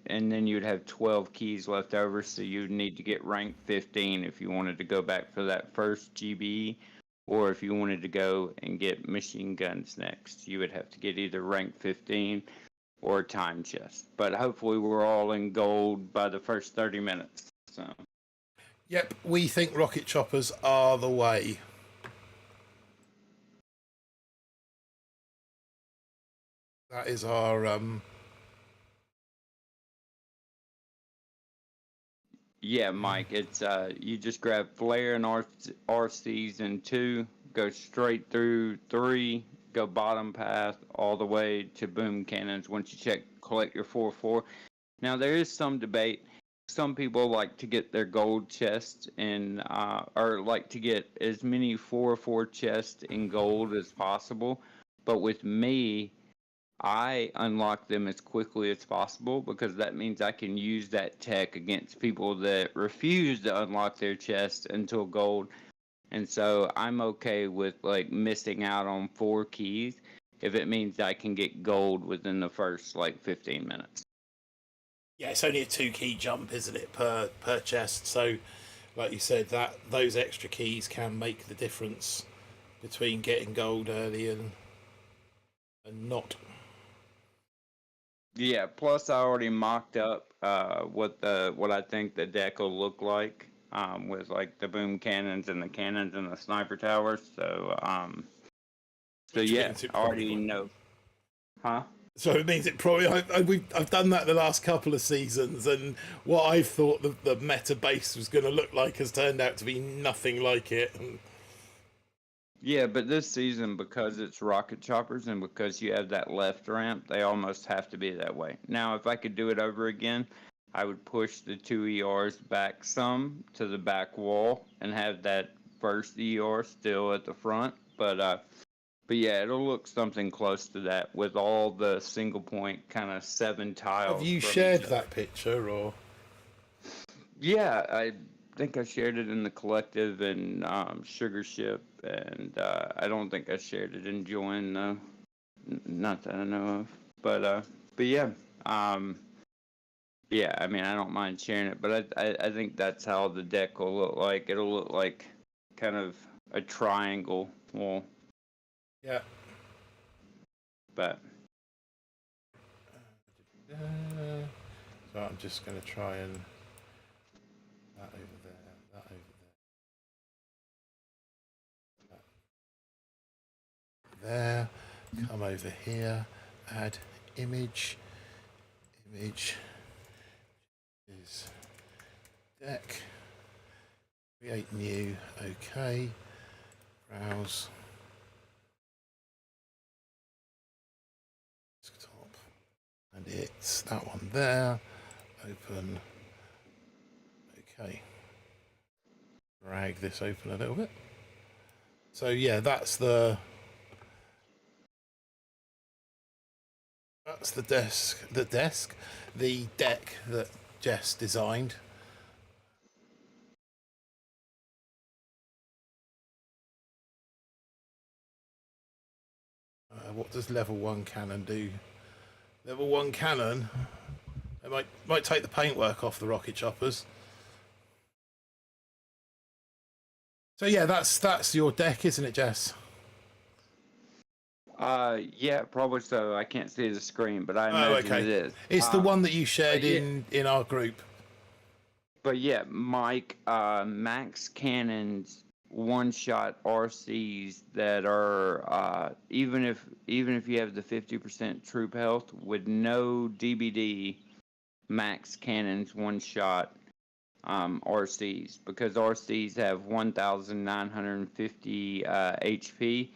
and then you'd have 12 keys left over, so you'd need to get rank 15 if you wanted to go back for that first GB, or if you wanted to go and get machine guns next, you would have to get either rank 15 or time chest. But hopefully we're all in gold by the first 30 minutes. So. Yep, we think rocket choppers are the way. That is our Yeah, Mike, it's you just grab flare and RCs in 2, go straight through 3, go bottom path all the way to boom cannons once you collect your 4/4. Now there is some debate. Some people like to get their gold chests in or like to get as many 4/4 chests in gold as possible. But with me, I unlock them as quickly as possible because that means I can use that tech against people that refuse to unlock their chest until gold. And so I'm okay with like missing out on 4 keys if it means I can get gold within the first like 15 minutes. Yeah, it's only a 2 key jump, isn't it, per chest? So, like you said, that those extra keys can make the difference between getting gold early and not. Yeah, plus I already mocked up what I think the deck will look like with like the boom cannons and the sniper towers. So yeah, I already know. Huh? So it means it probably I've done that the last couple of seasons, and what I thought the meta base was going to look like has turned out to be nothing like it. Yeah, but this season, because it's rocket choppers and because you have that left ramp, they almost have to be that way. Now, if I could do it over again, I would push the 2 ERs back some to the back wall and have that first ER still at the front. But yeah, it'll look something close to that with all the single point kind of 7 tiles. Have you shared that picture or? Yeah, I think I shared it in the collective and Sugar Ship, and I don't think I shared it in Join, though. Not that I know of. But yeah. Yeah, I mean, I don't mind sharing it, but I think that's how the deck will look like. It'll look like kind of a triangle wall. Yeah. But. So I'm just going to try and. That over there, that over there. There, come over here, add image is deck, create new, okay, browse, desktop, and it's that one there, open, okay, drag this open a little bit. So yeah, that's the deck that Jess designed. What does level 1 cannon do? Level 1 cannon, it might take the paintwork off the rocket choppers. So yeah, that's your deck, isn't it, Jess? Yeah, probably so. I can't see the screen, but I Oh, imagine okay. it is. It's the one that you shared yeah. in our group. But yeah, Mike, Max Cannon's one-shot RCs that are even if you have the 50% troop health with no DBD, Max Cannon's one-shot RCs, because RCs have 1,950 HP.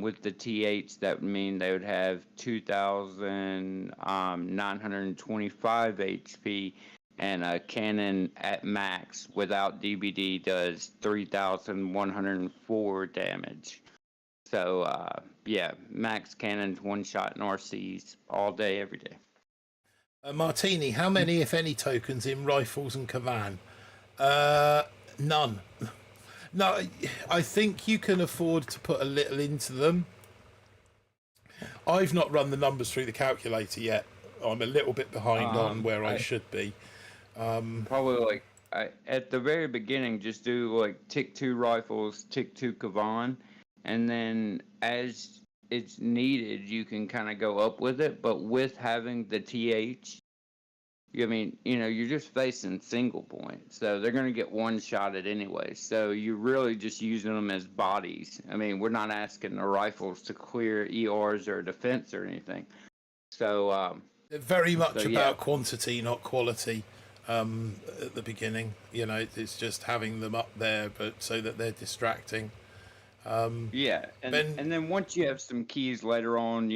With the TH, that would mean they would have 2,925 HP, and a cannon at max without DBD does 3,104 damage. So, yeah, max cannons, one shot, and RCs all day, every day. Martini, how many, if any, tokens in rifles and Kavan? None. No, I think you can afford to put a little into them. I've not run the numbers through the calculator yet. I'm a little bit behind on where I should be. Probably like at the very beginning, just do like tick 2 rifles, tick 2 Kavan, and then as it's needed, you can kind of go up with it. But with having the TH, I mean, you're just facing single point, so they're going to get one shot at anyway. So you're really just using them as bodies. I mean, we're not asking the rifles to clear ERs or defense or anything. So they're very much about quantity, not quality. At the beginning, it's just having them up there, but so that they're distracting. And then once you have some keys later on,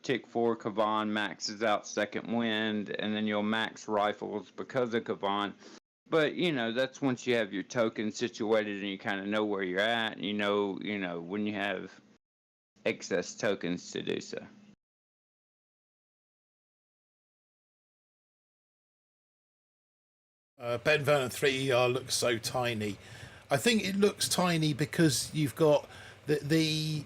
tick 4 Kavan maxes out second wind, and then you'll max rifles because of Kavan. But that's once you have your token situated and you kind of know where you're at, and when you have excess tokens to do so. Ben Vernon 3ER looks so tiny. I think it looks tiny because you've got the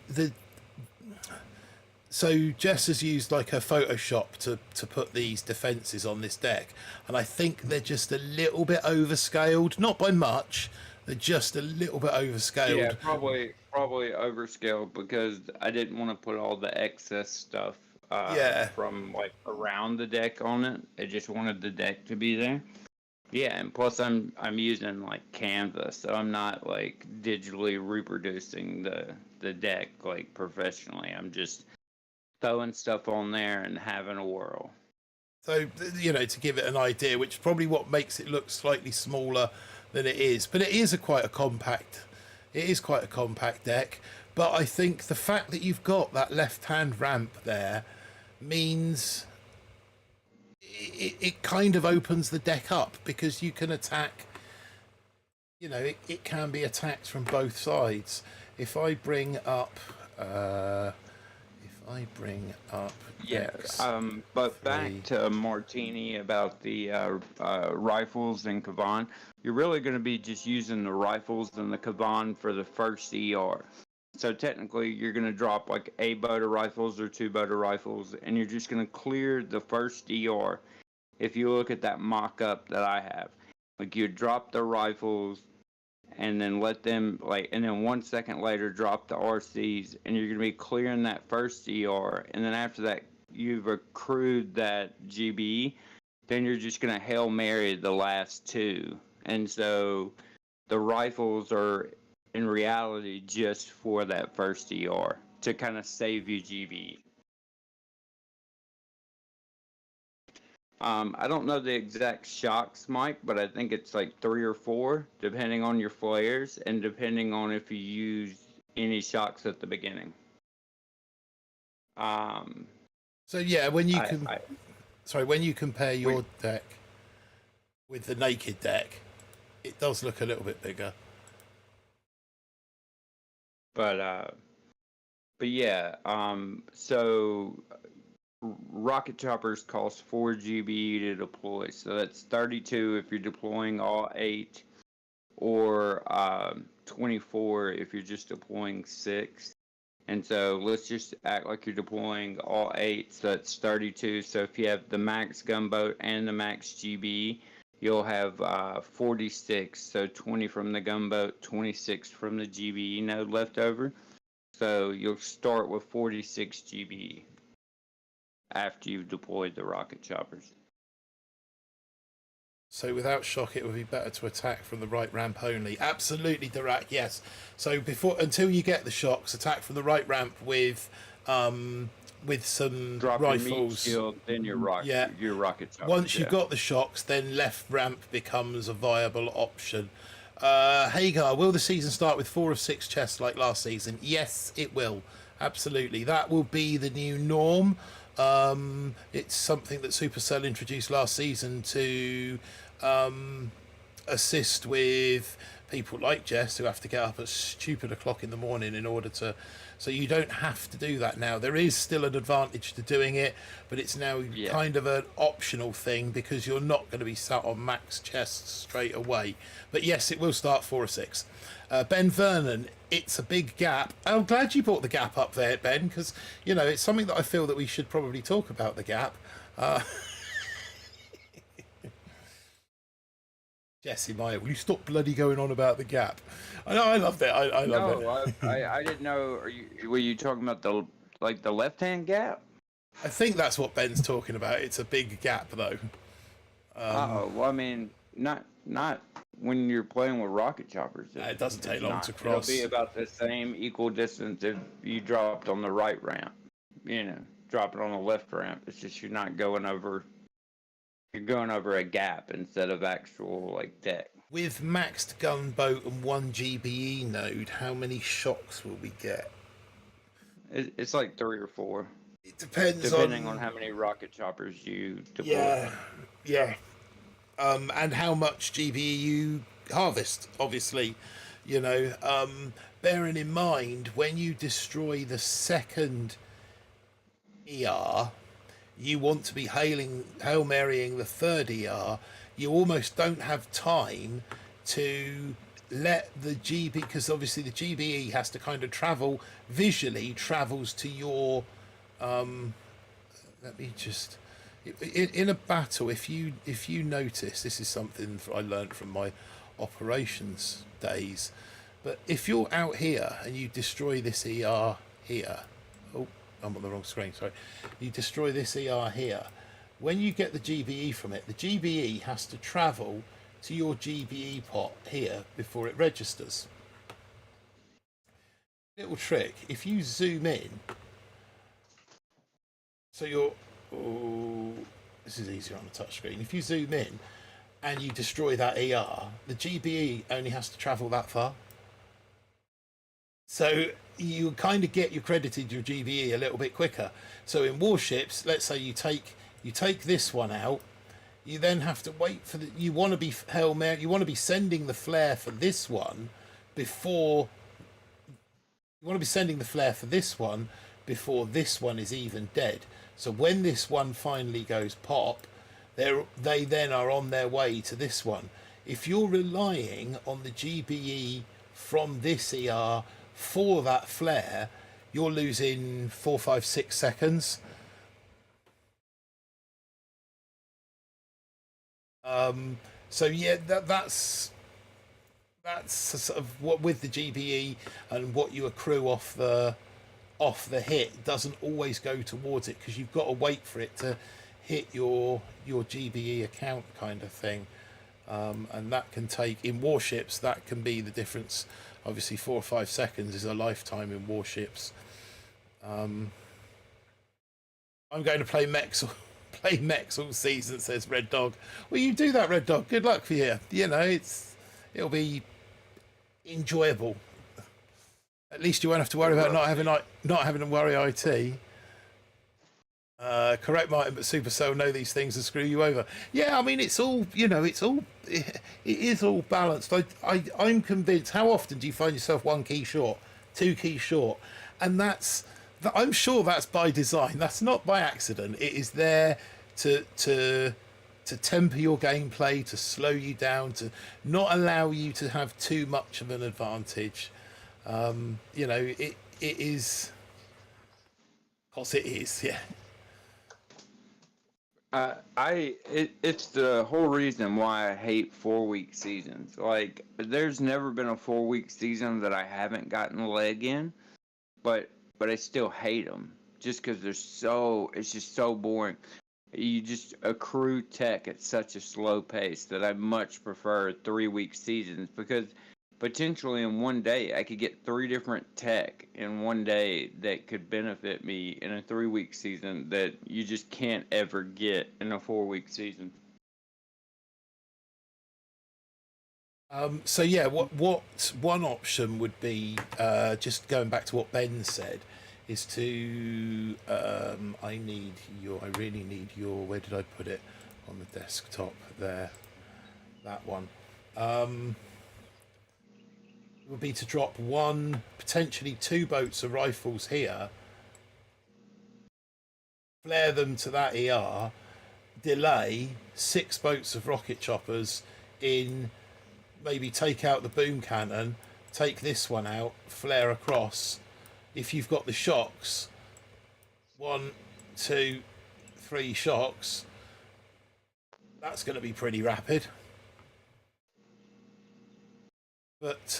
so Jess has used like her Photoshop to put these defences on this deck, and I think they're just a little bit overscaled, not by much. They're just a little bit overscaled. Yeah, probably overscaled because I didn't want to put all the excess stuff from like around the deck on it. I just wanted the deck to be there. Yeah, and plus I'm using like Canva, so I'm not like digitally reproducing the deck like professionally. I'm just throwing stuff on there and having a whirl. So, to give it an idea, which is probably what makes it look slightly smaller than it is, but it is quite a compact deck. But I think the fact that you've got that left-hand ramp there means it kind of opens the deck up, because you can attack, it can be attacked from both sides. If I bring up but back to Martini about the rifles and Kavan, you're really going to be just using the rifles and the Kavan for the first ER. So technically, you're going to drop like a boat of rifles or 2 boat of rifles, and you're just going to clear the first ER. If you look at that mock-up that I have, like you drop the rifles, and then let them and then 1 second later drop the RCs, and you're going to be clearing that first ER, and then after that you've accrued that GB, then you're just going to Hail Mary the last 2, and so the rifles are in reality just for that first ER to kind of save you GB. I don't know the exact shocks, Mike, but I think it's like 3 or 4, depending on your flares and depending on if you use any shocks at the beginning. So yeah, when you when you compare your deck with the naked deck, it does look a little bit bigger. But yeah, so rocket choppers cost 4 GB to deploy, so that's 32 if you're deploying all 8, or 24 if you're just deploying 6. And so let's just act like you're deploying all 8, so that's 32. So if you have the max gunboat and the max GB, you'll have 46. So 20 from the gunboat, 26 from the GB node left over. So you'll start with 46 GBE after you've deployed the rocket choppers. So without shock, it would be better to attack from the right ramp only. Absolutely, Dirac. Yes. So until you get the shocks, attack from the right ramp with some Drop your meat rifles. shield, then your rocket choppers. Once you've got the shocks, then left ramp becomes a viable option. Hagar, will the season start with 4 of 6 chests like last season? Yes, it will. Absolutely. That will be the new norm. It's something that Supercell introduced last season to assist with people like Jess who have to get up at stupid o'clock in the morning in order to... So you don't have to do that now. There is still an advantage to doing it, but it's now kind of an optional thing because you're not going to be sat on max chests straight away. But yes, it will start 4 or 6. Ben Vernon, it's a big gap. I'm glad you brought the gap up there, Ben, because, you know, it's something that I feel that we should probably talk about, the gap. Jesse Meyer, will you stop bloody going on about the gap? I know, I love that. I love it. I didn't know. Were you talking about the left-hand gap? I think that's what Ben's talking about. It's a big gap, though. Well, I mean, not when you're playing with rocket choppers. It doesn't take long to cross. It'll be about the same equal distance if you dropped on the right ramp. You know, drop it on the left ramp. It's just you're not going over. You're going over a gap instead of actual like deck. With maxed gunboat and 1 GBE node, how many shocks will we get? It's like 3 or 4. It depends depending on how many rocket choppers you deploy. Yeah. And how much GBE you harvest, obviously. You know, bearing in mind, when you destroy the second ER, you want to be Hail Marying the third ER. You almost don't have time to let the GB, because obviously the GBE has to kind of travels to your let me just in a battle, if you notice, this is something I learned from my operations days, but if you're out here and you destroy this ER here, oh, I'm on the wrong screen, sorry, you destroy this ER here, when you get the GBE from it, the GBE has to travel to your GBE pot here before it registers. Little trick, if you zoom in, so you're, this is easier on the touchscreen. If you zoom in and you destroy that ER, the GBE only has to travel that far. So you kind of get your credited your GBE a little bit quicker. So in warships, let's say you take this one out, you then have to wait for you want to be Hail Mary, you want to be sending the flare for this one before this one is even dead. So when this one finally goes pop, they then are on their way to this one. If you're relying on the GBE from this ER for that flare, you're losing 4, 5, 6 seconds. So yeah, that's sort of what with the GBE and what you accrue off the hit doesn't always go towards it, because you've got to wait for it to hit your GBE account kind of thing, and that can take, in warships, that can be the difference. Obviously 4 or 5 seconds is a lifetime in warships. I'm going to play mechs all season, says Red Dog. Well, you do that, Red Dog. Good luck for you. You know, it'll be enjoyable. At least you won't have to worry about not having to worry IT. Correct, Martin, but Supercell know these things and screw you over. Yeah, I mean, it's all, you know, it is all balanced. I'm convinced. How often do you find yourself 1 key short, 2 keys short? And I'm sure that's by design. That's not by accident. It is there to temper your gameplay, to slow you down, to not allow you to have too much of an advantage. You know, it is, because it is, yeah. It's the whole reason why I hate 4-week seasons. Like, there's never been a 4-week season that I haven't gotten a leg in, but I still hate them just because it's just so boring. You just accrue tech at such a slow pace that I much prefer 3-week seasons, because potentially in one day I could get 3 different tech in one day that could benefit me in a 3-week season that you just can't ever get in a 4-week season. So yeah, what one option would be, just going back to what Ben said, is to I really need your, where did I put it on the desktop there, that one, would be to drop 1, potentially 2 boats of rifles here, flare them to that ER, delay 6 boats of rocket choppers in, maybe take out the boom cannon, take this one out, flare across. If you've got the shocks, 1, 2, 3 shocks, that's going to be pretty rapid. But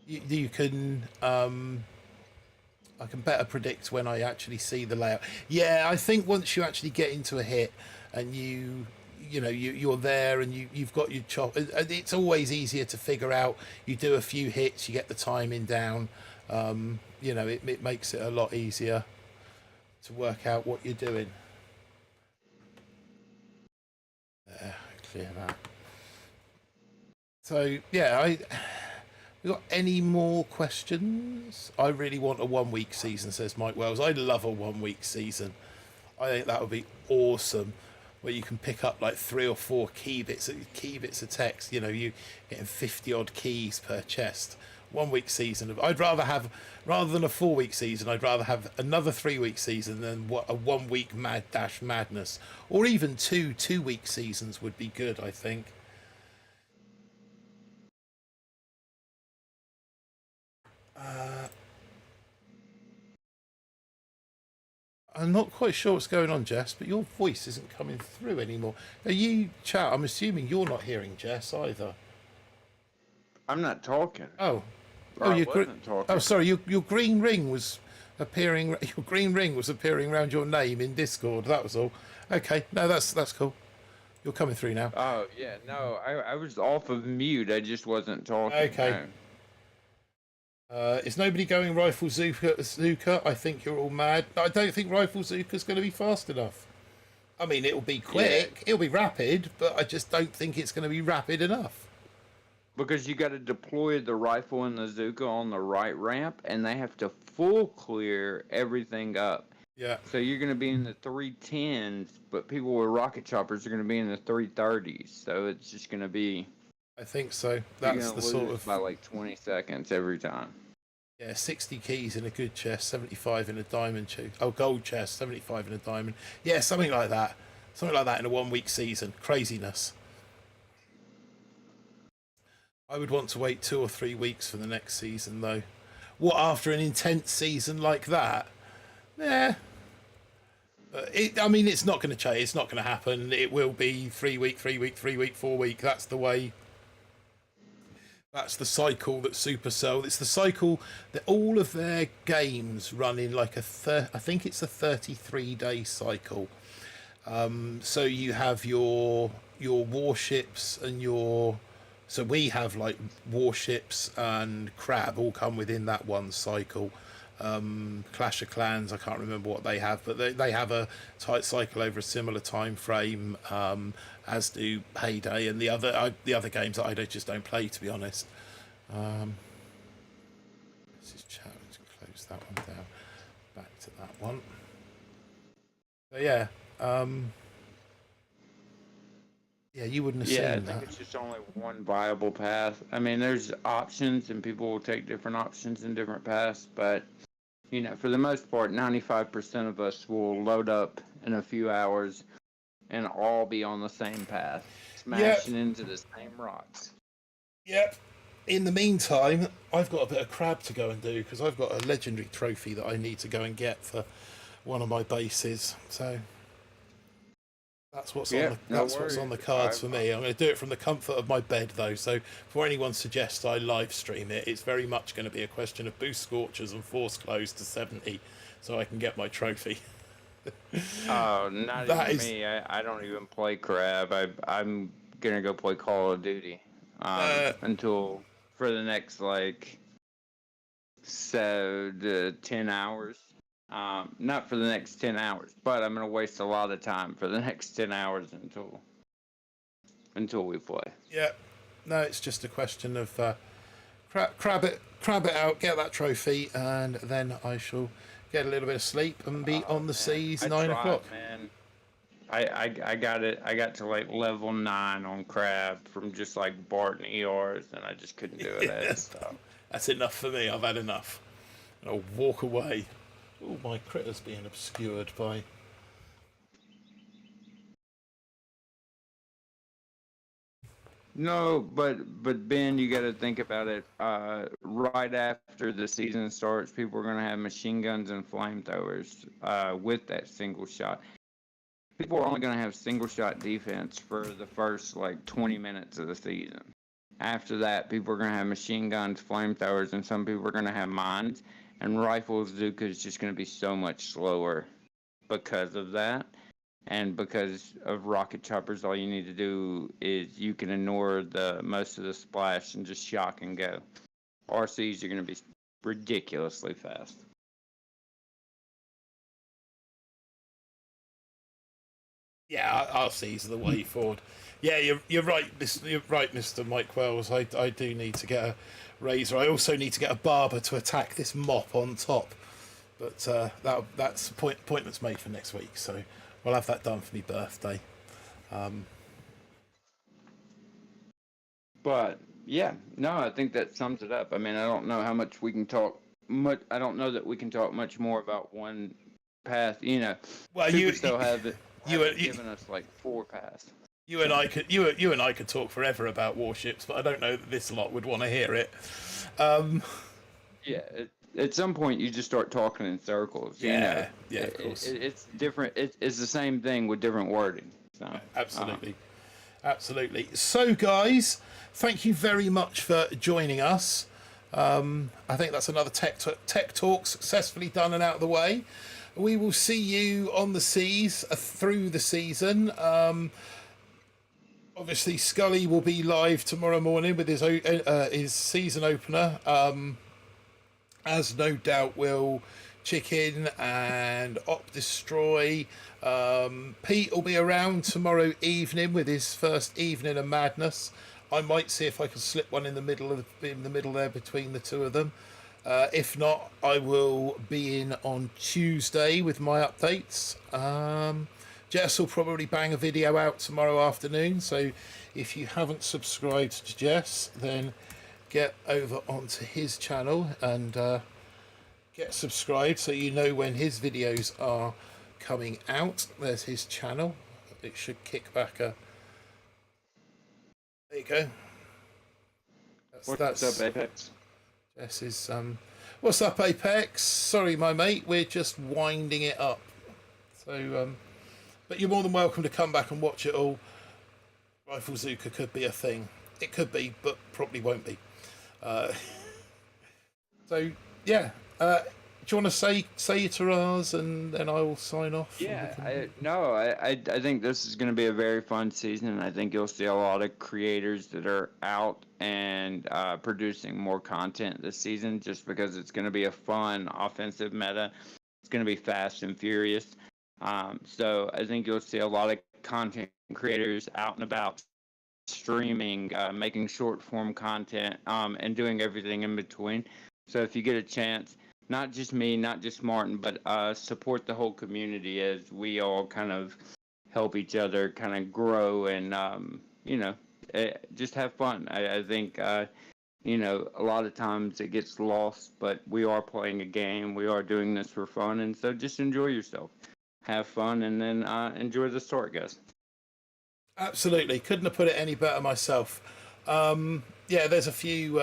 you can, I can better predict when I actually see the layout. Yeah, I think once you actually get into a hit and you're there and you've got your chop, it's always easier to figure out. You do a few hits, you get the timing down. It makes it a lot easier to work out what you're doing. There, clear that. So yeah, we got any more questions? I really want a 1-week season, says Mike Wells. I love a 1-week season. I think that would be awesome, where you can pick up like 3 or 4 key bits of text. You getting 50 odd keys per chest. 1-week season. Rather than a 4-week season, I'd rather have another 3-week season than a 1-week madness, or even 2-week seasons would be good, I think. I'm not quite sure what's going on, Jess, but your voice isn't coming through anymore. Are you, chat? I'm assuming you're not hearing Jess either. I'm not talking. Oh, you wasn't talking. Oh, sorry. Your green ring was appearing. Your green ring was appearing around your name in Discord. That was all. Okay, no, that's cool. You're coming through now. Oh yeah, no, I was off of mute. I just wasn't talking. Okay. Is nobody going Rifle Zuka? I think you're all mad. I don't think Rifle Zuka's going to be fast enough. I mean, it'll be quick, it'll be rapid, but I just don't think it's going to be rapid enough. Because you got to deploy the rifle and the Zuka on the right ramp, and they have to full clear everything up. Yeah. So you're going to be in the 310s, but people with rocket choppers are going to be in the 330s. So it's just going to be... I think so. That's the sort of... by like 20 seconds every time. Yeah, 60 keys in a good chest, 75 in a diamond chest. Oh, gold chest, 75 in a diamond. Yeah, something like that. Something like that in a 1-week season. Craziness. I would want to wait 2 or 3 weeks for the next season, though. What, after an intense season like that? Yeah. It's not going to change. It's not going to happen. It will be 3-week, 3-week, 3-week, 4-week. That's the way. That's the cycle that Supercell. It's the cycle that all of their games run in, like I think it's a 33-day cycle. So you have your warships and so we have like warships and crab all come within that one cycle. Clash of Clans, I can't remember what they have, but they have a tight cycle over a similar time frame, as do Payday and the other games that I just don't play, to be honest. This is chat. Let's close that one down. Back to that one. So yeah, yeah, you wouldn't have seen that. Yeah, I think it's just only one viable path. I mean, there's options, and people will take different options in different paths, but for the most part, 95% of us will load up in a few hours and all be on the same path, smashing into the same rocks. Yep. In the meantime, I've got a bit of crab to go and do, because I've got a legendary trophy that I need to go and get for one of my bases. So That's what's Yeah, on the no what's on the worries. cards for me. I'm going to do it from the comfort of my bed, though. So before anyone suggests I live stream it, it's very much going to be a question of boost scorchers and force close to 70, so I can get my trophy. Oh, not That even is me. I don't even play crab. I'm gonna go play Call of Duty. Until for the next like 7 to 10 hours. Not for the next 10 hours, but I'm gonna waste a lot of time for the next 10 hours until we play. yeah. No, it's just a question of crab it out, get that trophy, and then I shall get a little bit of sleep and be on the seas I 9 tried, o'clock. man. I got it. I got to like level 9 on crab from just like Bart and ERs, and I just couldn't do it. I had to stop. That's enough for me. I've had enough. I'll walk away. Oh, my critter's being obscured by. No, but Ben, you got to think about it. Right after the season starts, people are going to have machine guns and flamethrowers with that single shot. People are only going to have single shot defense for the first like 20 minutes of the season. After that, people are going to have machine guns, flamethrowers, and some people are going to have mines. And rifles, Zuka is just going to be so much slower because of that. And because of rocket choppers, all you need to do is you can ignore the most of the splash and just shock and go. RCs are going to be ridiculously fast. Yeah, RC's the way forward. Yeah, you're right. You're right, Mr. Mike Wells. I do need to get a razor. I also need to get a barber to attack this mop on top. But that's appointments made for next week. So I'll have that done for my birthday. But yeah, no, I think that sums it up. I mean, I don't know how much we can talk. I don't know that we can talk much more about one path. You know, Well, Supercell haven't you given us like 4 paths. You and I could talk forever about warships, but I don't know that this lot would want to hear it. Yeah, at some point you just start talking in circles. Yeah, you know? yeah, of course. It's different. It's the same thing with different wording. So, absolutely, absolutely. So, guys, thank you very much for joining us. I think that's another tech talk successfully done and out of the way. We will see you on the seas through the season. Obviously, Scully will be live tomorrow morning with his season opener, as no doubt will Chicken and Op Destroy. Pete will be around tomorrow evening with his first evening of madness. I might see if I can slip one in the middle there between the two of them. If not, I will be in on Tuesday with my updates. Jess will probably bang a video out tomorrow afternoon, so if you haven't subscribed to Jess, then get over onto his channel and get subscribed so you know when his videos are coming out. There's his channel. It should kick back a... There you go. what's up, Apex? Jess is... What's up, Apex? Sorry, my mate, we're just winding it up. So, but you're more than welcome to come back and watch it all. Rifle Zuka could be a thing. It could be, but probably won't be. So, yeah. Do you want to say your taras and then I will sign off? Yeah, I think this is going to be a very fun season, and I think you'll see a lot of creators that are out and producing more content this season just because it's going to be a fun offensive meta. It's going to be fast and furious. So I think you'll see a lot of content creators out and about streaming, making short form content, and doing everything in between. So if you get a chance, not just me, not just Martin, but support the whole community as we all kind of help each other kind of grow and, just have fun. I think, a lot of times it gets lost, but we are playing a game. We are doing this for fun. And so just enjoy yourself. Have fun and then enjoy the start, guys. Absolutely. Couldn't have put it any better myself. Yeah, there's a few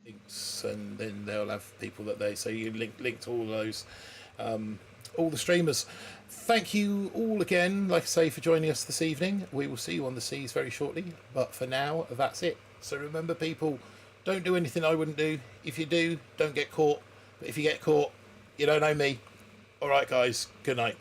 links, and then they'll have people that so you link to all those, all the streamers. thank you all again, like I say, for joining us this evening. We will see you on the seas very shortly. But for now, that's it. So remember, people, don't do anything I wouldn't do. If you do, don't get caught. But if you get caught, you don't know me. All right, guys. Good night.